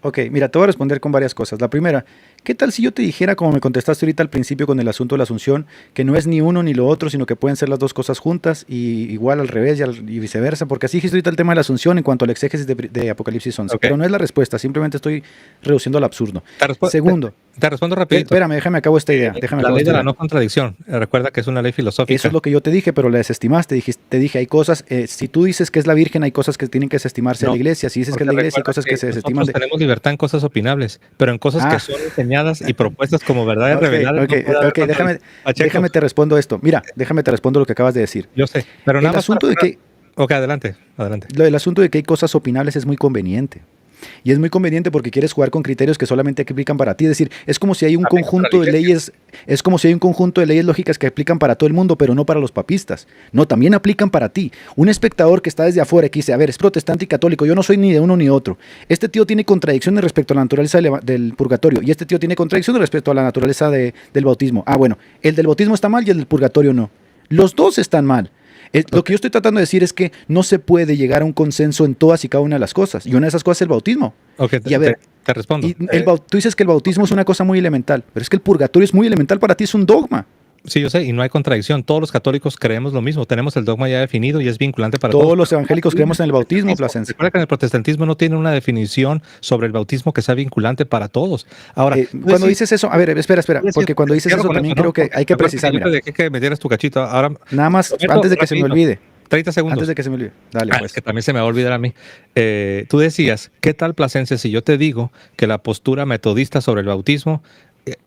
Ok, mira, te voy a responder con varias cosas. La primera, ¿qué tal si yo te dijera, como me contestaste ahorita al principio con el asunto de la Asunción, que no es ni uno ni lo otro, sino que pueden ser las dos cosas juntas y igual al revés y viceversa? Porque así dijiste ahorita el tema de la Asunción en cuanto al exégesis de Apocalipsis 11. Ok. Pero no es la respuesta, simplemente estoy reduciendo al absurdo. Segundo, Te respondo rapidito. espérame, déjame acabo esta idea. Déjame La acabo ley esta de la idea. no contradicción, recuerda que es una ley filosófica. Eso es lo que yo te dije, pero la desestimaste. Te dije, hay cosas, si tú dices que es la Virgen, hay cosas que tienen que desestimarse de No, la iglesia. Si dices que porque es la iglesia, hay recuerda cosas que se desestiman nosotros tenemos libertad en cosas opinables, pero en cosas que Ah, son enseñadas y propuestas como verdades ok, reveladas ok, no puede haber ok, déjame, contradicción. Pacheco, déjame te respondo esto. Mira, déjame te respondo lo que acabas de decir. yo sé, pero El nada más para asunto de cerrar. que, Ok, adelante, adelante. el asunto de que hay cosas opinables es muy conveniente. Y es muy conveniente porque quieres jugar con criterios que solamente aplican para ti. Es decir, es como si hay un Aplica para la conjunto de iglesia. leyes, es como si hay un conjunto de leyes lógicas que aplican para todo el mundo, pero no para los papistas. No, también aplican para ti. Un espectador que está desde afuera y que dice, a ver, es protestante y católico, yo no soy ni de uno ni otro. Este tío tiene contradicciones respecto a la naturaleza del purgatorio y este tío tiene contradicciones respecto a la naturaleza del bautismo. Ah, bueno, el del bautismo está mal y el del purgatorio no. Los dos están mal. Lo que yo estoy tratando de decir es que no se puede llegar a un consenso en todas y cada una de las cosas. Y una de esas cosas es el bautismo. Ok, Y a ver, te respondo. tú dices que el bautismo es una cosa muy elemental, pero es que el purgatorio es muy elemental para ti, es un dogma. Sí, yo sé, y no hay contradicción. Todos los católicos creemos lo mismo. Tenemos el dogma ya definido y es vinculante para Todos todos. los evangélicos creemos en el bautismo, Plasencia. Recuerda que en el protestantismo no tiene una definición sobre el bautismo que sea vinculante para todos. Ahora, Cuando dices eso, a ver, espera, porque cuando dices cierro eso con también ¿no? creo que Porque hay que recuerda precisar. yo te Mira, dejé que metieras tu cachito. Ahora, nada más, prometo, antes de que se me rapidito, olvide, 30 segundos. antes de que se me olvide, dale Es pues. que también se me va a olvidar a mí. Tú decías, ¿qué tal, Plasencia, si yo te digo que la postura metodista sobre el bautismo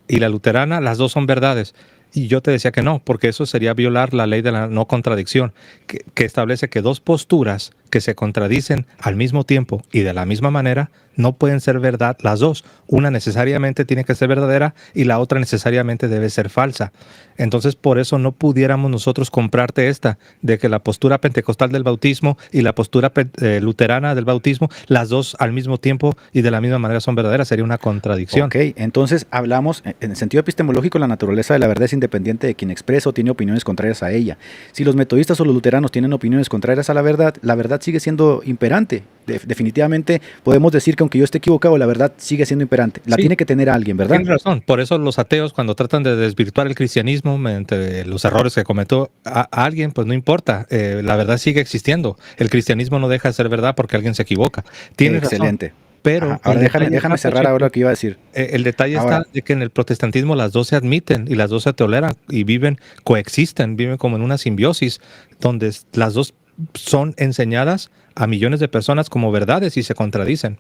y la luterana, las dos son verdades? Y yo te decía que no, porque eso sería violar la ley de la no contradicción, que establece que dos posturas que se contradicen al mismo tiempo y de la misma manera no pueden ser verdad las dos. Una necesariamente tiene que ser verdadera y la otra necesariamente debe ser falsa. Entonces, por eso no pudiéramos nosotros comprarte esta, de que la postura pentecostal del bautismo y la postura luterana del bautismo, las dos al mismo tiempo y de la misma manera son verdaderas. Sería una contradicción. Ok, entonces hablamos, en el sentido epistemológico, la naturaleza de la verdad es independiente de quien expresa o tiene opiniones contrarias a ella. Si los metodistas o los luteranos tienen opiniones contrarias a la verdad sigue siendo imperante. Definitivamente podemos decir que aunque yo esté equivocado, la verdad sigue siendo imperante. La Sí. tiene que tener alguien, ¿verdad? Tienes razón. Por eso los ateos, cuando tratan de desvirtuar el cristianismo mediante los errores que cometió a alguien, pues no importa. La verdad sigue existiendo. El cristianismo no deja de ser verdad porque alguien se equivoca. Tienes razón. Excelente. Pero Ajá. Ahora el detalle déjame está, cerrar Pacheco, ahora lo que iba a decir. el detalle está Ahora, de que en el protestantismo las dos se admiten y las dos se toleran y viven, coexisten, viven como en una simbiosis donde las dos son enseñadas a millones de personas como verdades y se contradicen.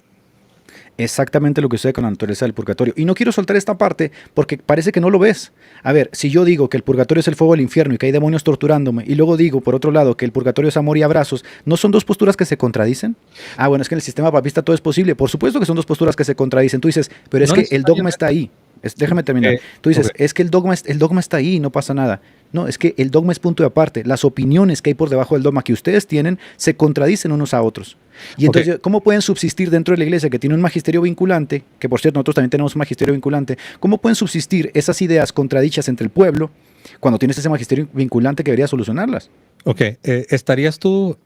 exactamente lo que sucede con la naturaleza del purgatorio. Y no quiero soltar esta parte porque parece que no lo ves. A ver, si yo digo que el purgatorio es el fuego del infierno y que hay demonios torturándome, y luego digo, por otro lado, que el purgatorio es amor y abrazos, ¿no son dos posturas que se contradicen? Ah, bueno, es que en el sistema papista todo es posible. Por supuesto que son dos posturas que se contradicen. Tú dices, pero es No que el dogma está necesariamente. ahí. Déjame terminar. Eh, Tú ok, dices, es que el dogma está ahí y no pasa nada. No, es que el dogma es punto de aparte. Las opiniones que hay por debajo del dogma que ustedes tienen se contradicen unos a otros. Y ok, entonces, ¿cómo pueden subsistir dentro de la iglesia que tiene un magisterio vinculante, que por cierto nosotros también tenemos un magisterio vinculante, cómo pueden subsistir esas ideas contradichas entre el pueblo cuando tienes ese magisterio vinculante que debería solucionarlas? ok. ¿Estarías tú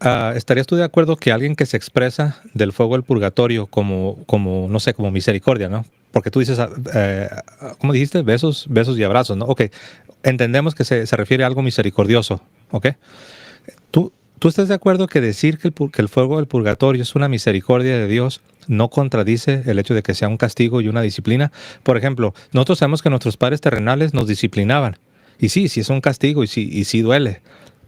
de acuerdo que alguien que se expresa del fuego del purgatorio como, no sé, como misericordia, ¿no? Porque tú dices, ¿cómo dijiste? Besos y abrazos, ¿no? Ok, entendemos que se refiere a algo misericordioso, ¿ok? ¿Tú estás de acuerdo que decir que el fuego del purgatorio es una misericordia de Dios no contradice el hecho de que sea un castigo y una disciplina? Por ejemplo, nosotros sabemos que nuestros padres terrenales nos disciplinaban. Y sí, sí es un castigo y sí duele.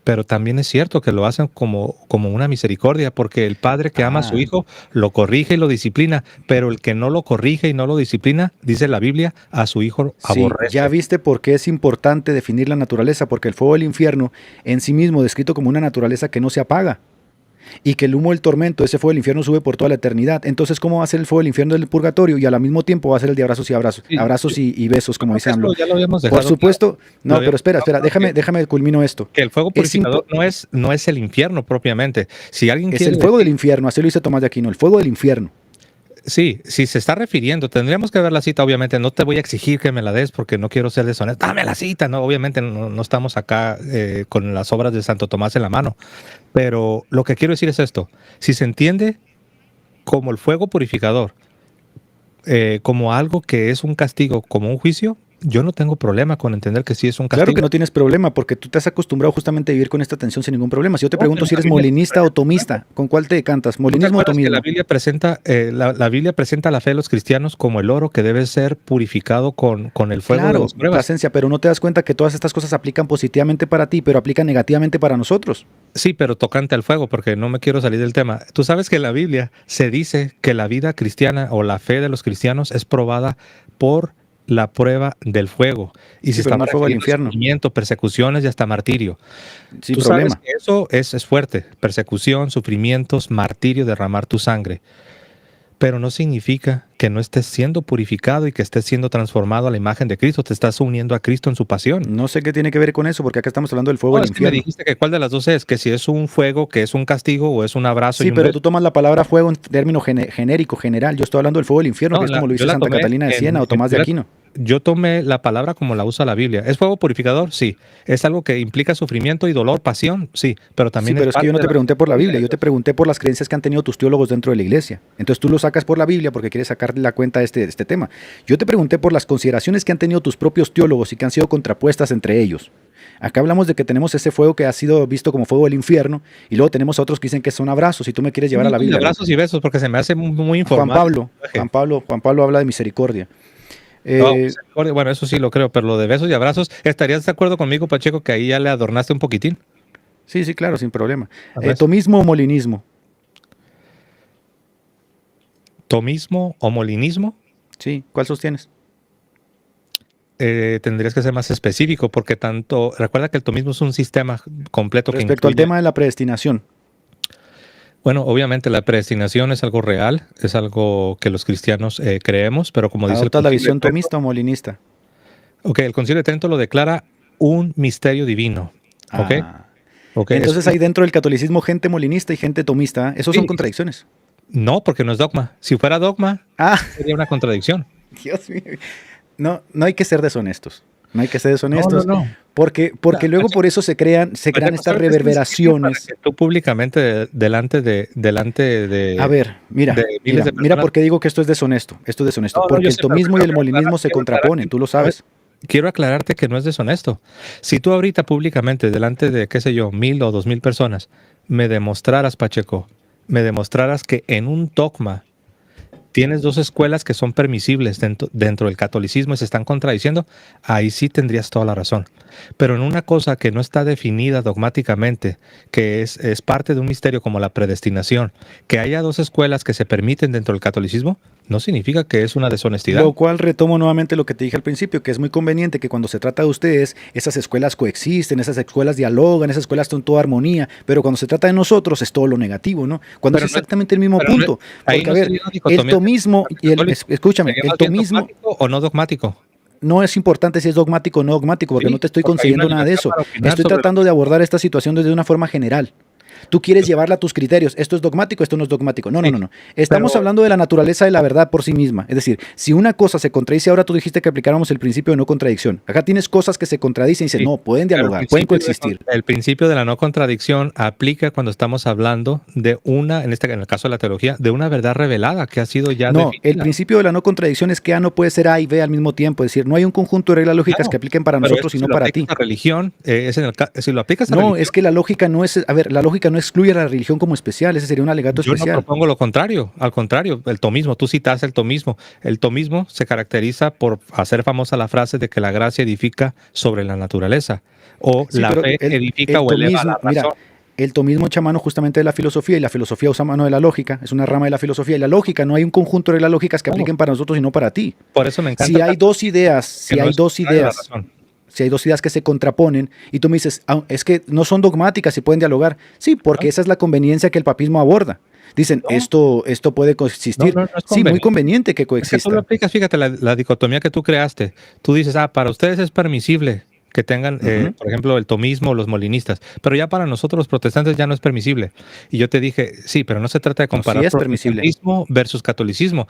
Pero también es cierto que lo hacen como una misericordia, porque el padre que ama a su Ah, hijo lo corrige y lo disciplina, pero el que no lo corrige y no lo disciplina, dice la Biblia, a su hijo sí, ya aborrece. viste por qué es importante definir la naturaleza, porque el fuego del infierno en sí mismo descrito como una naturaleza que no se apaga. Y que el humo del tormento, ese fuego del infierno sube por toda la eternidad. Entonces, ¿cómo va a ser el fuego del infierno del purgatorio? Y al mismo tiempo va a ser el de abrazos y abrazos, Sí, yo abrazos y besos, como creo que dice AMLO. esto ya lo habíamos Por dejado claro. supuesto, Lo no, pero habíamos espera, dejado espera, claro déjame culmino esto. que el fuego Es, purificador no es el infierno propiamente. Si alguien es quiere el fuego del decir, infierno, así lo dice Tomás de Aquino, el fuego del infierno. sí, si se está refiriendo, tendríamos que ver la cita, obviamente. No te voy a exigir que me la des porque no quiero ser deshonesto. Dame la cita, no, obviamente no estamos acá con las obras de Santo Tomás en la mano. Pero lo que quiero decir es esto: si se entiende como el fuego purificador, como algo que es un castigo, como un juicio, yo no tengo problema con entender que sí es un Claro que castigo. no tienes problema, porque tú te has acostumbrado justamente a vivir con esta tensión sin ningún problema. Si yo te No, pero pregunto si la eres Biblia molinista o tomista, ¿con cuál te decantas? ¿No te ¿Molinismo o acuerdas que la tomismo? Biblia presenta, la Biblia presenta la fe de los cristianos como el oro que debe ser purificado con el fuego de Claro, las pruebas? Plasencia, pero no te das cuenta que todas estas cosas aplican positivamente para ti, pero aplican negativamente para nosotros. Sí, pero tocante al fuego, porque no me quiero salir del tema. Tú sabes que en la Biblia se dice que la vida cristiana o la fe de los cristianos es probada por la prueba del fuego. Y se Sí, pero no estaba el fuego del refiriendo a infierno, sufrimiento, persecuciones y hasta martirio. sin Tú sabes problema. que eso es fuerte. Persecución, sufrimientos, martirio, derramar tu sangre. Pero no significa que no estés siendo purificado y que estés siendo transformado a la imagen de Cristo. Te estás uniendo a Cristo en su pasión. No sé qué tiene que ver con eso, porque acá estamos hablando del fuego No, del es que me infierno. dijiste que cuál de las dos es, que si es un fuego, que es un castigo o es un abrazo y Sí, un pero beso. tú tomas la palabra fuego en término genérico, general. Yo estoy hablando del fuego del infierno, que No, es como lo yo dice la Santa tomé Catalina de en, Siena o Tomás de Aquino. yo tomé la palabra como la usa la Biblia. ¿Es fuego purificador? Sí. ¿Es algo que implica sufrimiento y dolor, pasión? Sí, pero Sí, también es pero es que yo parte no de te la pregunté por la misericordia Biblia, de yo te Dios. pregunté por las creencias que han tenido tus teólogos dentro de la iglesia. Entonces tú lo sacas por la Biblia porque quieres sacar la cuenta de este tema. Yo te pregunté por las consideraciones que han tenido tus propios teólogos y que han sido contrapuestas entre ellos. Acá hablamos de que tenemos ese fuego que ha sido visto como fuego del infierno y luego tenemos a otros que dicen que son abrazos y tú me quieres Sí, llevar a no, la y Biblia. No. abrazos y besos porque se me hace muy Juan informal el Pablo, lenguaje. Juan Pablo habla de misericordia. No, Eh, misericordia, bueno, eso sí lo creo, pero lo de besos y abrazos, ¿estarías de acuerdo conmigo, Pacheco, que ahí ya le adornaste un poquitín? sí, sí, claro, sin problema. A ver. Tomismo o molinismo. Tomismo o molinismo, Sí, ¿cuál sostienes? tendrías que ser más específico porque recuerda que el tomismo es un sistema completo que Respecto al incluye. tema de la predestinación. Bueno, obviamente la predestinación es algo real, es algo que los cristianos creemos, pero como dice el ¿Adoptas la Concilio de visión Trento, tomista o molinista? ok, el Concilio de Trento lo declara un misterio divino, ok, Ah. ok, Entonces hay dentro del catolicismo gente molinista y gente tomista. Esos son sí, contradicciones. no, porque no es dogma. Si fuera dogma, Ah, sería una contradicción. Dios mío. No, no hay que ser deshonestos. No hay que ser No, no, deshonestos no. porque luego por Pacheco, eso se crean Pacheco, estas ¿sabes qué significa para reverberaciones. que tú públicamente delante A ver, de miles de mira personas? por qué digo que esto es deshonesto. Esto es deshonesto. No, no, Porque yo el sé, pero tomismo y el molinismo se contraponen, tú lo sabes. quiero aclararte que no es deshonesto. Si tú ahorita públicamente, delante de, qué sé yo, 1,000 o 2,000 personas, me demostraras, Pacheco, me demostraras que en un dogma tienes dos escuelas que son permisibles dentro del catolicismo y se están contradiciendo, ahí sí tendrías toda la razón. Pero en una cosa que no está definida dogmáticamente, que es parte de un misterio como la predestinación, que haya dos escuelas que se permiten dentro del catolicismo, no significa que es una deshonestidad. Lo cual retomo nuevamente lo que te dije al principio, que es muy conveniente que cuando se trata de ustedes, esas escuelas coexisten, esas escuelas dialogan, esas escuelas están en toda armonía, pero cuando se trata de nosotros es todo lo negativo, ¿no? Cuando Pero es no, exactamente el mismo pero no, punto. ahí Porque, a no ver, sería una el dicotomía tomismo, y católica. escúchame, ¿Sería el más bien tomismo dogmático o no dogmático? no es importante si es dogmático o no dogmático, porque no Sí, te estoy porque hay una concediendo nada de libertad eso. para opinar Estoy sobre tratando de abordar esta situación desde una forma general. Tú quieres llevarla a tus criterios. Esto es dogmático, esto no es dogmático. No, no, sí, no, no. Estamos pero hablando de la naturaleza de la verdad por sí misma. Es decir, si una cosa se contradice, ahora tú dijiste que aplicáramos el principio de no contradicción. Acá tienes cosas que se contradicen y dicen, sí, no, pueden pero dialogar, pueden coexistir. el principio de la no contradicción aplica cuando estamos hablando de una, en el caso de la teología, de una verdad revelada que ha sido ya No, el definida. principio de la no contradicción es que A no puede ser A y B al mismo tiempo. Es decir, no hay un conjunto de reglas lógicas que Claro, apliquen para pero nosotros esto y si no lo para aplicas ti. a religión, si lo aplicas a No, es religión, que la lógica no es, a ver, la lógica no excluye a la religión como especial, ese sería un alegato yo no especial. propongo lo contrario, al contrario, el tomismo, tú citas el tomismo. El tomismo se caracteriza por hacer famosa la frase de que la gracia edifica sobre la naturaleza, o Sí, la pero fe edifica el o eleva a la tomismo, mira, razón. el tomismo echa mano justamente de la filosofía y la filosofía usa mano de la lógica, es una rama de la filosofía y la lógica, no hay un conjunto de reglas lógicas que Claro, apliquen para nosotros y no para ti. por eso me encanta Si el hay dos catolicismo, ideas, que si no hay es dos contrario a la ideas, razón. si hay dos ideas que se contraponen y tú me dices, "Ah, es que no son dogmáticas y pueden dialogar", sí, porque ¿No? esa es la conveniencia que el papismo aborda. Dicen, No, esto puede no, coexistir. no, no es Sí, muy conveniente. conveniente que Es que tú lo coexistan. aplicas, fíjate, la dicotomía que tú creaste. Tú dices, para ustedes es permisible que tengan, Ujú. por ejemplo, el tomismo o los molinistas, pero ya para nosotros los protestantes ya no es permisible. Y yo te dije, sí, pero no se trata de No, sí comparar es permisible. protestantismo versus catolicismo.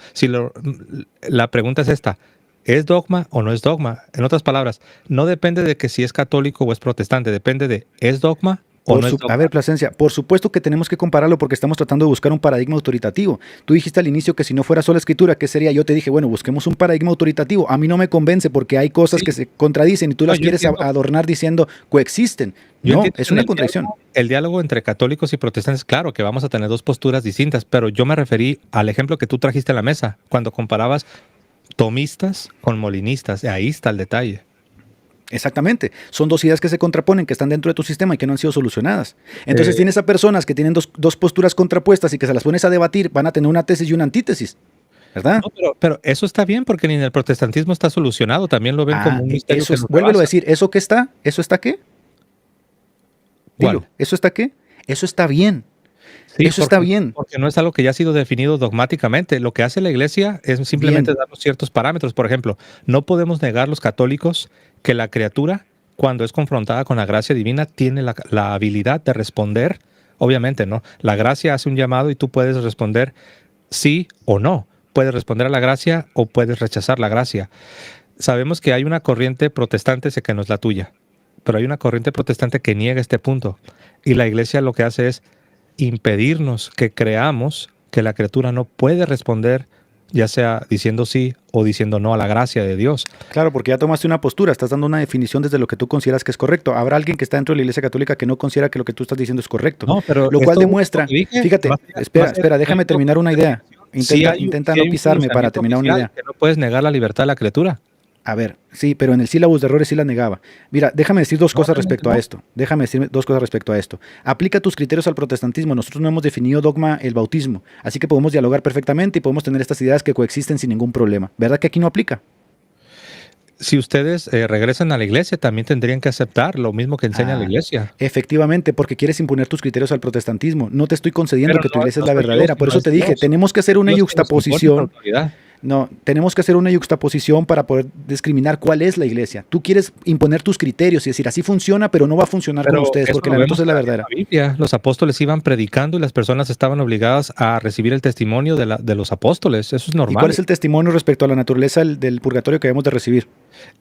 La pregunta es esta. ¿Es dogma o no es dogma? En otras palabras, no depende de que si es católico o es protestante, depende de ¿es dogma o no es A dogma? ver, Plasencia, por supuesto que tenemos que compararlo porque estamos tratando de buscar un paradigma autoritativo. Tú dijiste al inicio que si no fuera sola escritura, ¿qué sería? Yo te dije, bueno, busquemos un paradigma autoritativo. A mí no me convence porque hay cosas que Sí, se contradicen y tú no, las yo quieres entiendo. adornar diciendo coexisten. Yo No, entiendo es que en una contradicción. el diálogo entre católicos y protestantes, claro que vamos a tener dos posturas distintas, pero yo me referí al ejemplo que tú trajiste a la mesa, cuando comparabas tomistas con molinistas. Ahí está el detalle. Exactamente. Son dos ideas que se contraponen, que están dentro de tu sistema y que no han sido solucionadas. Entonces Eh, tienes a personas que tienen dos posturas contrapuestas y que se las pones a debatir, van a tener una tesis y una antítesis, ¿verdad? no, pero eso está bien porque ni en el protestantismo está solucionado, también lo ven como un misterio Eso que es, nos vuélvelo a rebasa. decir, ¿eso qué está? ¿Eso está qué? Dilo, ¿Cuál? ¿eso está qué? Eso está bien, Sí, eso está bien, porque no es algo que ya ha sido definido dogmáticamente. Lo que hace la iglesia es simplemente bien. darnos ciertos parámetros. Por ejemplo, no podemos negar los católicos que la criatura, cuando es confrontada con la gracia divina, tiene la habilidad de responder. Obviamente, ¿no? La gracia hace un llamado y tú puedes responder sí o no. Puedes responder a la gracia o puedes rechazar la gracia. Sabemos que hay una corriente protestante, sé que no es la tuya, pero hay una corriente protestante que niega este punto. Y la iglesia lo que hace es impedirnos que creamos que la criatura no puede responder, ya sea diciendo sí o diciendo no a la gracia de Dios. Claro, porque ya tomaste una postura, estás dando una definición desde lo que tú consideras que es correcto. Habrá alguien que está dentro de la Iglesia Católica que no considera que lo que tú estás diciendo es correcto. No, pero Lo cual esto demuestra, que dije fíjate, va a espera, ser déjame esto terminar una idea. sí Intenta sí no hay un pisarme para pronunciamiento terminar una oficial idea. que no puedes negar la libertad de la criatura. A ver, sí, pero en el sílabus de errores sí la negaba. Mira, déjame decir dos No, cosas realmente respecto a no. esto. Déjame decir dos cosas respecto a esto. Aplica tus criterios al protestantismo. Nosotros no hemos definido dogma el bautismo, así que podemos dialogar perfectamente y podemos tener estas ideas que coexisten sin ningún problema. ¿Verdad que aquí no aplica? Si ustedes regresan a la iglesia, también tendrían que aceptar lo mismo que enseña la Ah, iglesia. efectivamente, porque quieres imponer tus criterios al protestantismo. No te estoy concediendo Pero que tu no, iglesia es no la soy yo, verdadera. Por sino eso es te dije, Dios. tenemos que hacer Es una Dios que nos impone esa yuxtaposición. autoridad. No, tenemos que hacer una yuxtaposición para poder discriminar cuál es la iglesia. Tú quieres imponer tus criterios y decir, así funciona, pero no va a funcionar con Pero ustedes, eso porque lo la vemos neta es la en verdadera. la Biblia. Los apóstoles iban predicando y las personas estaban obligadas a recibir el testimonio de los apóstoles. Eso es ¿Y cuál normal. es el testimonio respecto a la naturaleza del purgatorio que debemos de recibir?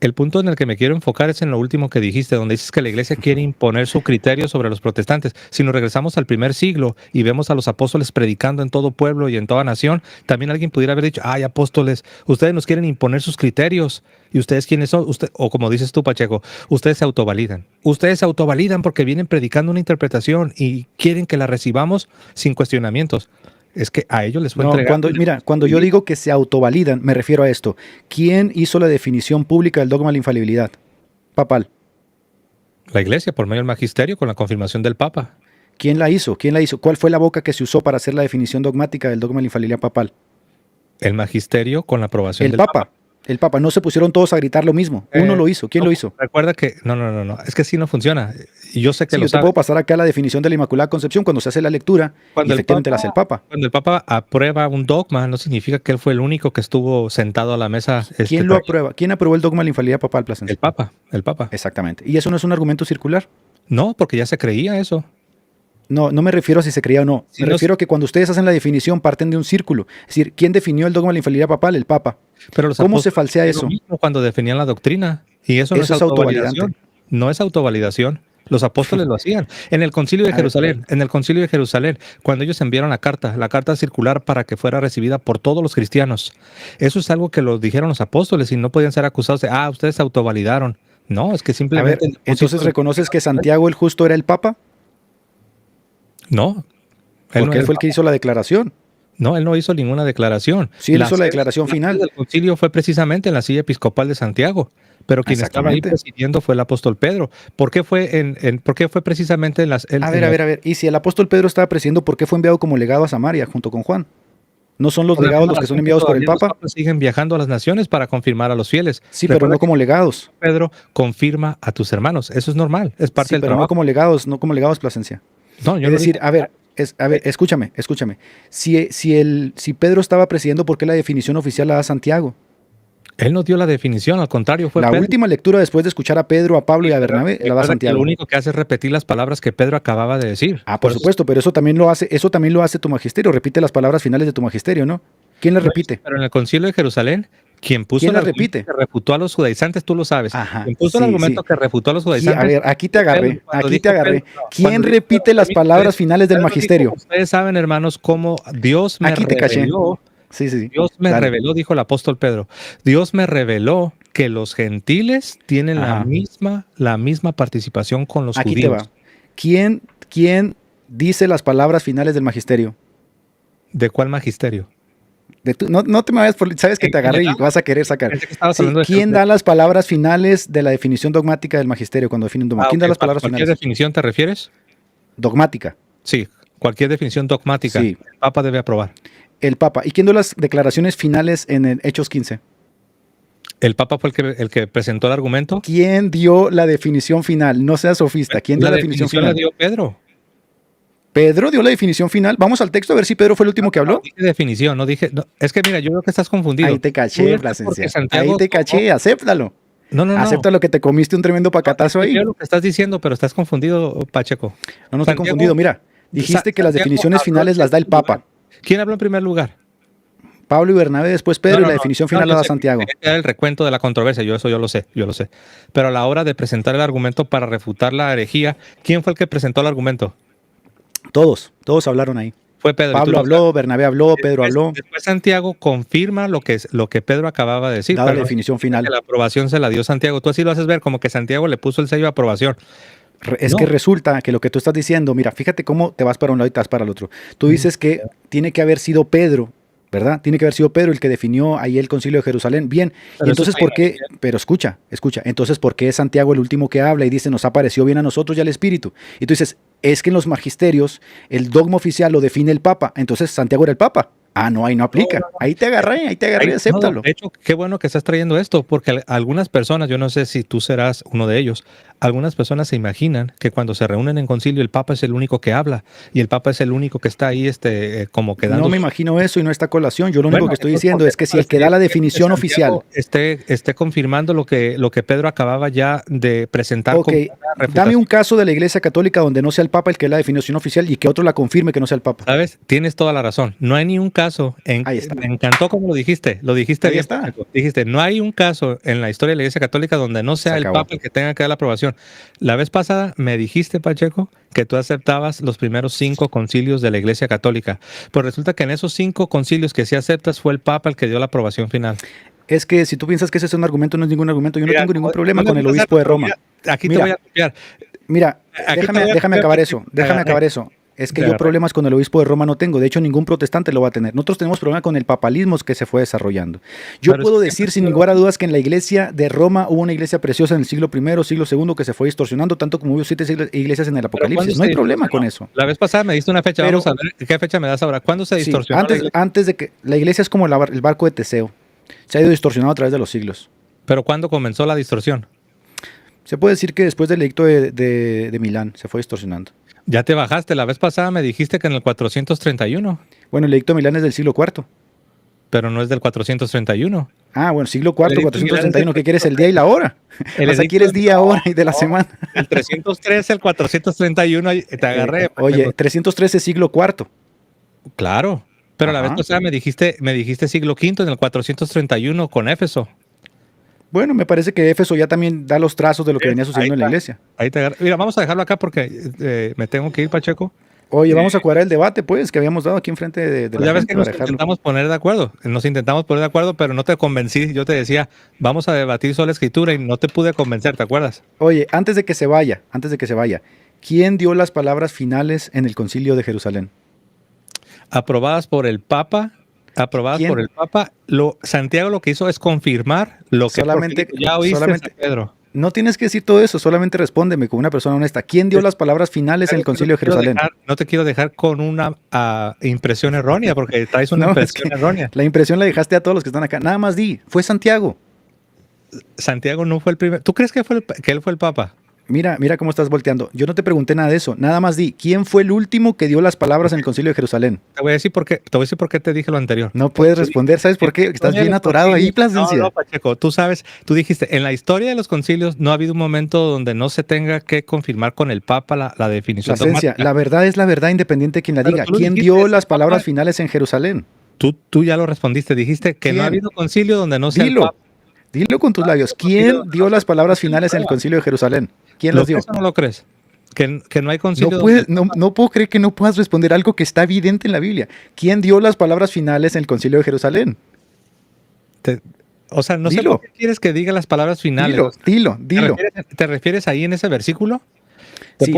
El punto en el que me quiero enfocar es en lo último que dijiste, donde dices que la iglesia quiere imponer su criterio sobre los protestantes. Si nos regresamos al primer siglo y vemos a los apóstoles predicando en todo pueblo y en toda nación, también alguien pudiera haber dicho, ay, apóstoles, ustedes nos quieren imponer sus criterios. ¿Y ustedes quiénes son? O como dices tú, Pacheco, ustedes se autovalidan. Ustedes se autovalidan porque vienen predicando una interpretación y quieren que la recibamos sin cuestionamientos. Es que a ellos les fue No, entregado. cuando yo digo que se autovalidan, me refiero a esto. ¿Quién hizo la definición pública del dogma de la infalibilidad? Papal. La iglesia, por medio del magisterio, con la confirmación del Papa. ¿Quién la hizo? ¿Quién la hizo? ¿Cuál fue la boca que se usó para hacer la definición dogmática del dogma de la infalibilidad papal? El magisterio con la aprobación El del Papa. Papa. El Papa. No se pusieron todos a gritar lo mismo. Uno lo hizo. ¿Quién no, lo hizo? Recuerda que, no, es que sí no funciona. Y yo sé que Sí, lo yo te sabe. puedo pasar acá la definición de la Inmaculada Concepción cuando se hace la lectura y Cuando el efectivamente la hace el Papa. Cuando el Papa aprueba un dogma, no significa que él fue el único que estuvo sentado a la mesa. ¿Quién lo aprueba? ¿Quién aprobó el dogma de la infalibilidad papal, Plasencia? El Papa. Exactamente. ¿Y eso no es un argumento circular? No, porque ya se creía eso. No, no me refiero a si se creía o no. Sí, Me refiero a que cuando ustedes hacen la definición parten de un círculo. Es decir, ¿quién definió el dogma de la infalibilidad papal? El Papa. Pero los ¿Cómo se apóstoles falsea hicieron eso? lo mismo cuando definían la doctrina. Y eso no Eso es es autovalidación. autovalidante. No es autovalidación. Los apóstoles lo hacían. En el Concilio de Jerusalén, cuando ellos enviaron la carta circular para que fuera recibida por todos los cristianos. Eso es algo que lo dijeron los apóstoles y no podían ser acusados de, ustedes se autovalidaron. No, es que A ver, simplemente... entonces ¿reconoces que Santiago el Justo era el Papa? No. Porque él fue el que hizo la declaración. No, él no hizo ninguna declaración. Sí, él hizo la declaración final. El concilio fue precisamente en la silla episcopal de Santiago, pero quien estaba ahí presidiendo fue el apóstol Pedro. ¿Por qué fue precisamente en las... A ver. Y si el apóstol Pedro estaba presidiendo, ¿por qué fue enviado como legado a Samaria junto con Juan? ¿No son los legados los que son enviados por el Papa? Los papas siguen viajando a las naciones para confirmar a los fieles. Sí, pero no como legados. Pedro confirma a tus hermanos. Eso es normal, es parte del pero trabajo. No como legados, Plasencia. No, yo es no decir, dije... escúchame. Si Pedro estaba presidiendo, ¿por qué la definición oficial la da Santiago? Él no dio la definición, al contrario, fue la Pedro. última lectura después de escuchar a Pedro, a Pablo y a Bernabé, la da Santiago. Lo único que hace es repetir las palabras que Pedro acababa de decir. Por supuesto, pero eso también lo hace tu magisterio, repite las palabras finales de tu magisterio, ¿no? ¿Quién las repite? Pero en el Concilio de Jerusalén, quien puso el argumento que refutó a los judaizantes, tú lo sabes. Quien puso el argumento que refutó a los judaizantes. A ver, aquí te agarré. ¿Quién repite las palabras finales del magisterio? Ustedes saben, hermanos, cómo Dios me reveló. Dios me reveló, dijo el apóstol Pedro. Dios me reveló que los gentiles tienen la misma participación con los judíos. Aquí te va. ¿Quién dice las palabras finales del magisterio? ¿De cuál magisterio? No te me vayas por... Sabes que te agarré y vas a querer sacar. ¿Quién da las palabras finales de la definición dogmática del magisterio cuando definen dogma? ¿Quién da las palabras finales? ¿Cualquier definición te refieres? Dogmática. Sí, cualquier definición dogmática. Sí. El Papa debe aprobar. El Papa. ¿Y quién dio las declaraciones finales en el Hechos 15? ¿El Papa fue el que presentó el argumento? ¿Quién dio la definición final? No seas sofista. ¿Quién dio la definición final? La dio Pedro. Pedro dio la definición final. Vamos al texto a ver si Pedro fue el último que habló. No dije definición, no dije... No, es que mira, yo creo que estás confundido. Ahí te caché, Plasencia. Ahí te caché, acéptalo. No. Acéptalo que te comiste un tremendo pacatazo ahí. Yo lo que estás diciendo, pero estás confundido, Pacheco. No estoy confundido. Mira, dijiste que las definiciones finales las da el Papa. ¿Quién habló en primer lugar? Pablo y Bernabé, después Pedro, y la definición final la da Santiago. El recuento de la controversia, yo lo sé. Pero a la hora de presentar el argumento para refutar la herejía, ¿quién fue el que presentó el argumento? Todos hablaron ahí. Fue Pedro. Pablo habló, Bernabé habló, Pedro habló. Después Santiago confirma lo que Pedro acababa de decir. Da la definición final. La aprobación se la dio Santiago. Tú así lo haces ver como que Santiago le puso el sello de aprobación. Es que resulta que lo que tú estás diciendo, mira, fíjate cómo te vas para un lado y te vas para el otro. Tú dices que tiene que haber sido Pedro, ¿verdad? Tiene que haber sido Pedro el que definió ahí el Concilio de Jerusalén. Bien, y entonces ¿por qué? Pero escucha, entonces ¿por qué es Santiago el último que habla y dice nos ha parecido bien a nosotros y al Espíritu? Y tú dices, es que en los magisterios el dogma oficial lo define el Papa, entonces Santiago era el Papa. No, ahí no aplica. Ahí te agarré, acéptalo. De hecho, qué bueno que estás trayendo esto, porque algunas personas, yo no sé si tú serás uno de ellos, algunas personas se imaginan que cuando se reúnen en concilio el Papa es el único que habla y el Papa es el único que está ahí como quedando... No me imagino eso y no está colación. Yo lo único que estoy diciendo es que si el que da la definición oficial... Esté confirmando lo que Pedro acababa ya de presentar. Ok, dame un caso de la Iglesia Católica donde no sea el Papa el que dé la definición oficial y que otro la confirme que no sea el Papa. ¿Sabes? Tienes toda la razón. No hay ni un caso. Ahí está. Me encantó como lo dijiste. Lo dijiste ahí bien. Está. Dijiste, no hay un caso en la historia de la Iglesia Católica donde no sea el Papa el que tenga que dar la aprobación. La vez pasada me dijiste, Pacheco, que tú aceptabas los primeros 5 concilios de la Iglesia Católica. Pues resulta que en esos 5 concilios que sí aceptas fue el Papa el que dio la aprobación final. Es que si tú piensas que ese es un argumento, no es ningún argumento. Yo no tengo ningún problema con el obispo de Roma. Aquí te voy a copiar. Mira, déjame acabar eso. Déjame acabar eso. Es que yo problemas con el obispo de Roma no tengo. De hecho, ningún protestante lo va a tener. Nosotros tenemos problemas con el papalismo que se fue desarrollando. Yo puedo decir sin lugar a dudas que en la iglesia de Roma hubo una iglesia preciosa en el siglo I, siglo II que se fue distorsionando, tanto como hubo 7 iglesias en el Apocalipsis. No hay problema con eso. La vez pasada me diste una fecha. Vamos a ver qué fecha me das ahora. ¿Cuándo se distorsionó? Antes de que la iglesia es como el barco de Teseo. Se ha ido distorsionando a través de los siglos. ¿Pero cuándo comenzó la distorsión? Se puede decir que después del edicto de Milán se fue distorsionando. Ya te bajaste. La vez pasada me dijiste que en el 431. Bueno, el edicto de Milán es del siglo IV. Pero no es del 431. Ah, bueno, siglo IV, 431. ¿Qué quieres? ¿El día y la hora? O sea, ¿quieres día, hora y de la semana? El 303, el 431, te agarré. Oye, 313 siglo IV. Claro. Pero la vez pasada me dijiste siglo V en el 431 con Éfeso. Bueno, me parece que Éfeso ya también da los trazos de lo que venía sucediendo en la iglesia. Ahí te agarré. Mira, vamos a dejarlo acá porque me tengo que ir, Pacheco. Oye, vamos a cuadrar el debate, pues, que habíamos dado aquí enfrente de la gente. Ya ves que nos intentamos poner de acuerdo, pero no te convencí. Yo te decía, vamos a debatir sobre la escritura y no te pude convencer, ¿te acuerdas? Oye, antes de que se vaya, ¿quién dio las palabras finales en el Concilio de Jerusalén? Aprobadas por el Papa. Santiago lo que hizo es confirmar lo que ya oíste San Pedro. No tienes que decir todo eso, solamente respóndeme como una persona honesta. ¿Quién dio las palabras finales en el Concilio de Jerusalén? No te quiero dejar con una impresión errónea, porque traes una impresión errónea. La impresión la dejaste a todos los que están acá. Nada más fue Santiago. Santiago no fue el primero. ¿Tú crees que él fue el Papa? Mira cómo estás volteando. Yo no te pregunté nada de eso. Nada más ¿quién fue el último que dio las palabras en el Concilio de Jerusalén? Te voy a decir por qué te dije lo anterior. No puedes responder. ¿Sabes por qué? Estás bien atorado ahí, Plasencia. No, Pacheco. Tú dijiste, en la historia de los concilios no ha habido un momento donde no se tenga que confirmar con el Papa la definición dogmática. La verdad es la verdad independiente de quien la diga. ¿Quién dio las palabras finales en Jerusalén? Tú ya lo respondiste. Dijiste que no ha habido concilio donde no sea el Papa. Dilo con tus labios. ¿Quién dio las palabras finales en el Concilio de Jerusalén? ¿Quién las dio? ¿Lo crees o no lo crees? Que no hay concilio. No puedo creer que no puedas responder algo que está evidente en la Biblia. ¿Quién dio las palabras finales en el Concilio de Jerusalén? No sé por qué quieres que diga las palabras finales. Dilo. ¿Te refieres ahí en ese versículo? Sí,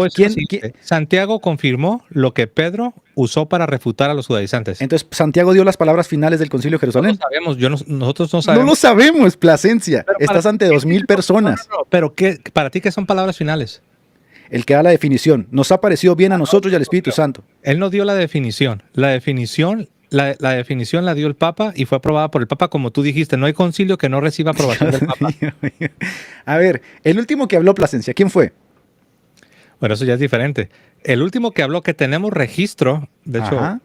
Santiago confirmó lo que Pedro usó para refutar a los judaizantes. Entonces, ¿Santiago dio las palabras finales del Concilio de Jerusalén? No lo sabemos, nosotros no sabemos. No lo sabemos, Plasencia. Estás ante 2,000 personas. Pero para ti, ¿qué son palabras finales? El que da la definición. Nos ha parecido bien a nosotros y al Espíritu Santo. Él no dio la definición. La definición la dio el Papa y fue aprobada por el Papa, como tú dijiste. No hay concilio que no reciba aprobación del Papa. A ver, el último que habló, Plasencia, ¿quién fue? Bueno, eso ya es diferente. El último que habló, que tenemos registro, de hecho,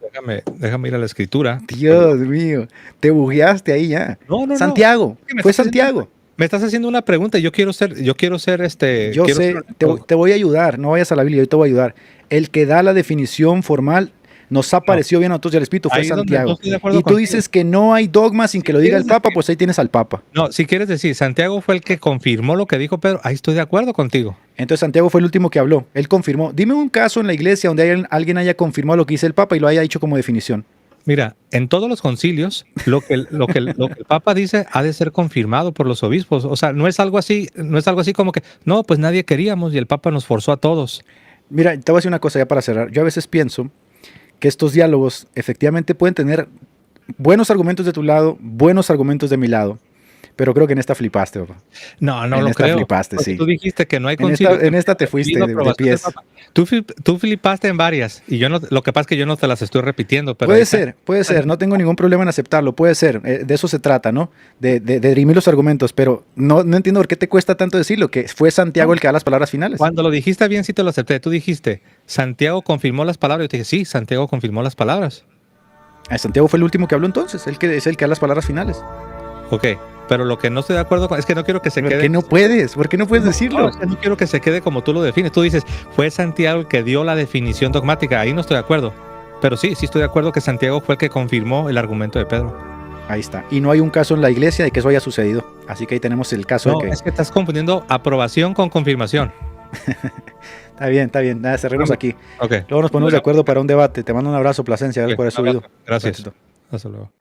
déjame ir a la escritura. Dios mío, te bugueaste ahí ya. No. Santiago, fue Santiago. Me estás haciendo una pregunta y yo quiero ser te voy a ayudar, no vayas a la Biblia, yo te voy a ayudar. El que da la definición formal nos ha parecido bien a nosotros y al Espíritu fue Santiago. Y tú dices que no hay dogma sin que lo diga el Papa, pues ahí tienes al Papa. No, si quieres decir, Santiago fue el que confirmó lo que dijo Pedro, ahí estoy de acuerdo contigo. Entonces Santiago fue el último que habló, él confirmó. Dime un caso en la iglesia donde alguien haya confirmado lo que dice el Papa y lo haya dicho como definición. Mira, en todos los concilios, lo que el Papa dice ha de ser confirmado por los obispos. O sea, no es algo así como que, no, pues nadie queríamos y el Papa nos forzó a todos. Mira, te voy a decir una cosa ya para cerrar. Yo a veces pienso que estos diálogos efectivamente pueden tener buenos argumentos de tu lado, buenos argumentos de mi lado, pero creo que en esta flipaste, papá. No lo creo. Flipaste, sí. Tú dijiste que no hay concilio. En esta te fuiste de pies. Tú flipaste en varias y yo no. Lo que pasa es que yo no te las estoy repitiendo. Pero puede ser. No tengo ningún problema en aceptarlo. Puede ser. De eso se trata, ¿no? De dirimir los argumentos, pero no entiendo por qué te cuesta tanto decirlo, que fue Santiago el que da las palabras finales. Cuando lo dijiste bien, sí te lo acepté. Tú dijiste, Santiago confirmó las palabras. Yo te dije, sí, Santiago confirmó las palabras. Santiago fue el último que habló entonces, es el que da las palabras finales. Ok, pero lo que no estoy de acuerdo con es que no quiero que se quede. ¿Por qué no puedes? ¿Por qué no puedes decirlo? No, es que no quiero que se quede como tú lo defines. Tú dices, fue Santiago el que dio la definición dogmática. Ahí no estoy de acuerdo. Pero sí estoy de acuerdo que Santiago fue el que confirmó el argumento de Pedro. Ahí está. Y no hay un caso en la iglesia de que eso haya sucedido. Así que ahí tenemos el caso de que... es que estás confundiendo aprobación con confirmación. Está bien. Nada, cerremos aquí. Okay. Luego nos ponemos de acuerdo para un debate. Te mando un abrazo, Plasencia. Gracias por haber subido. Gracias. Hasta luego.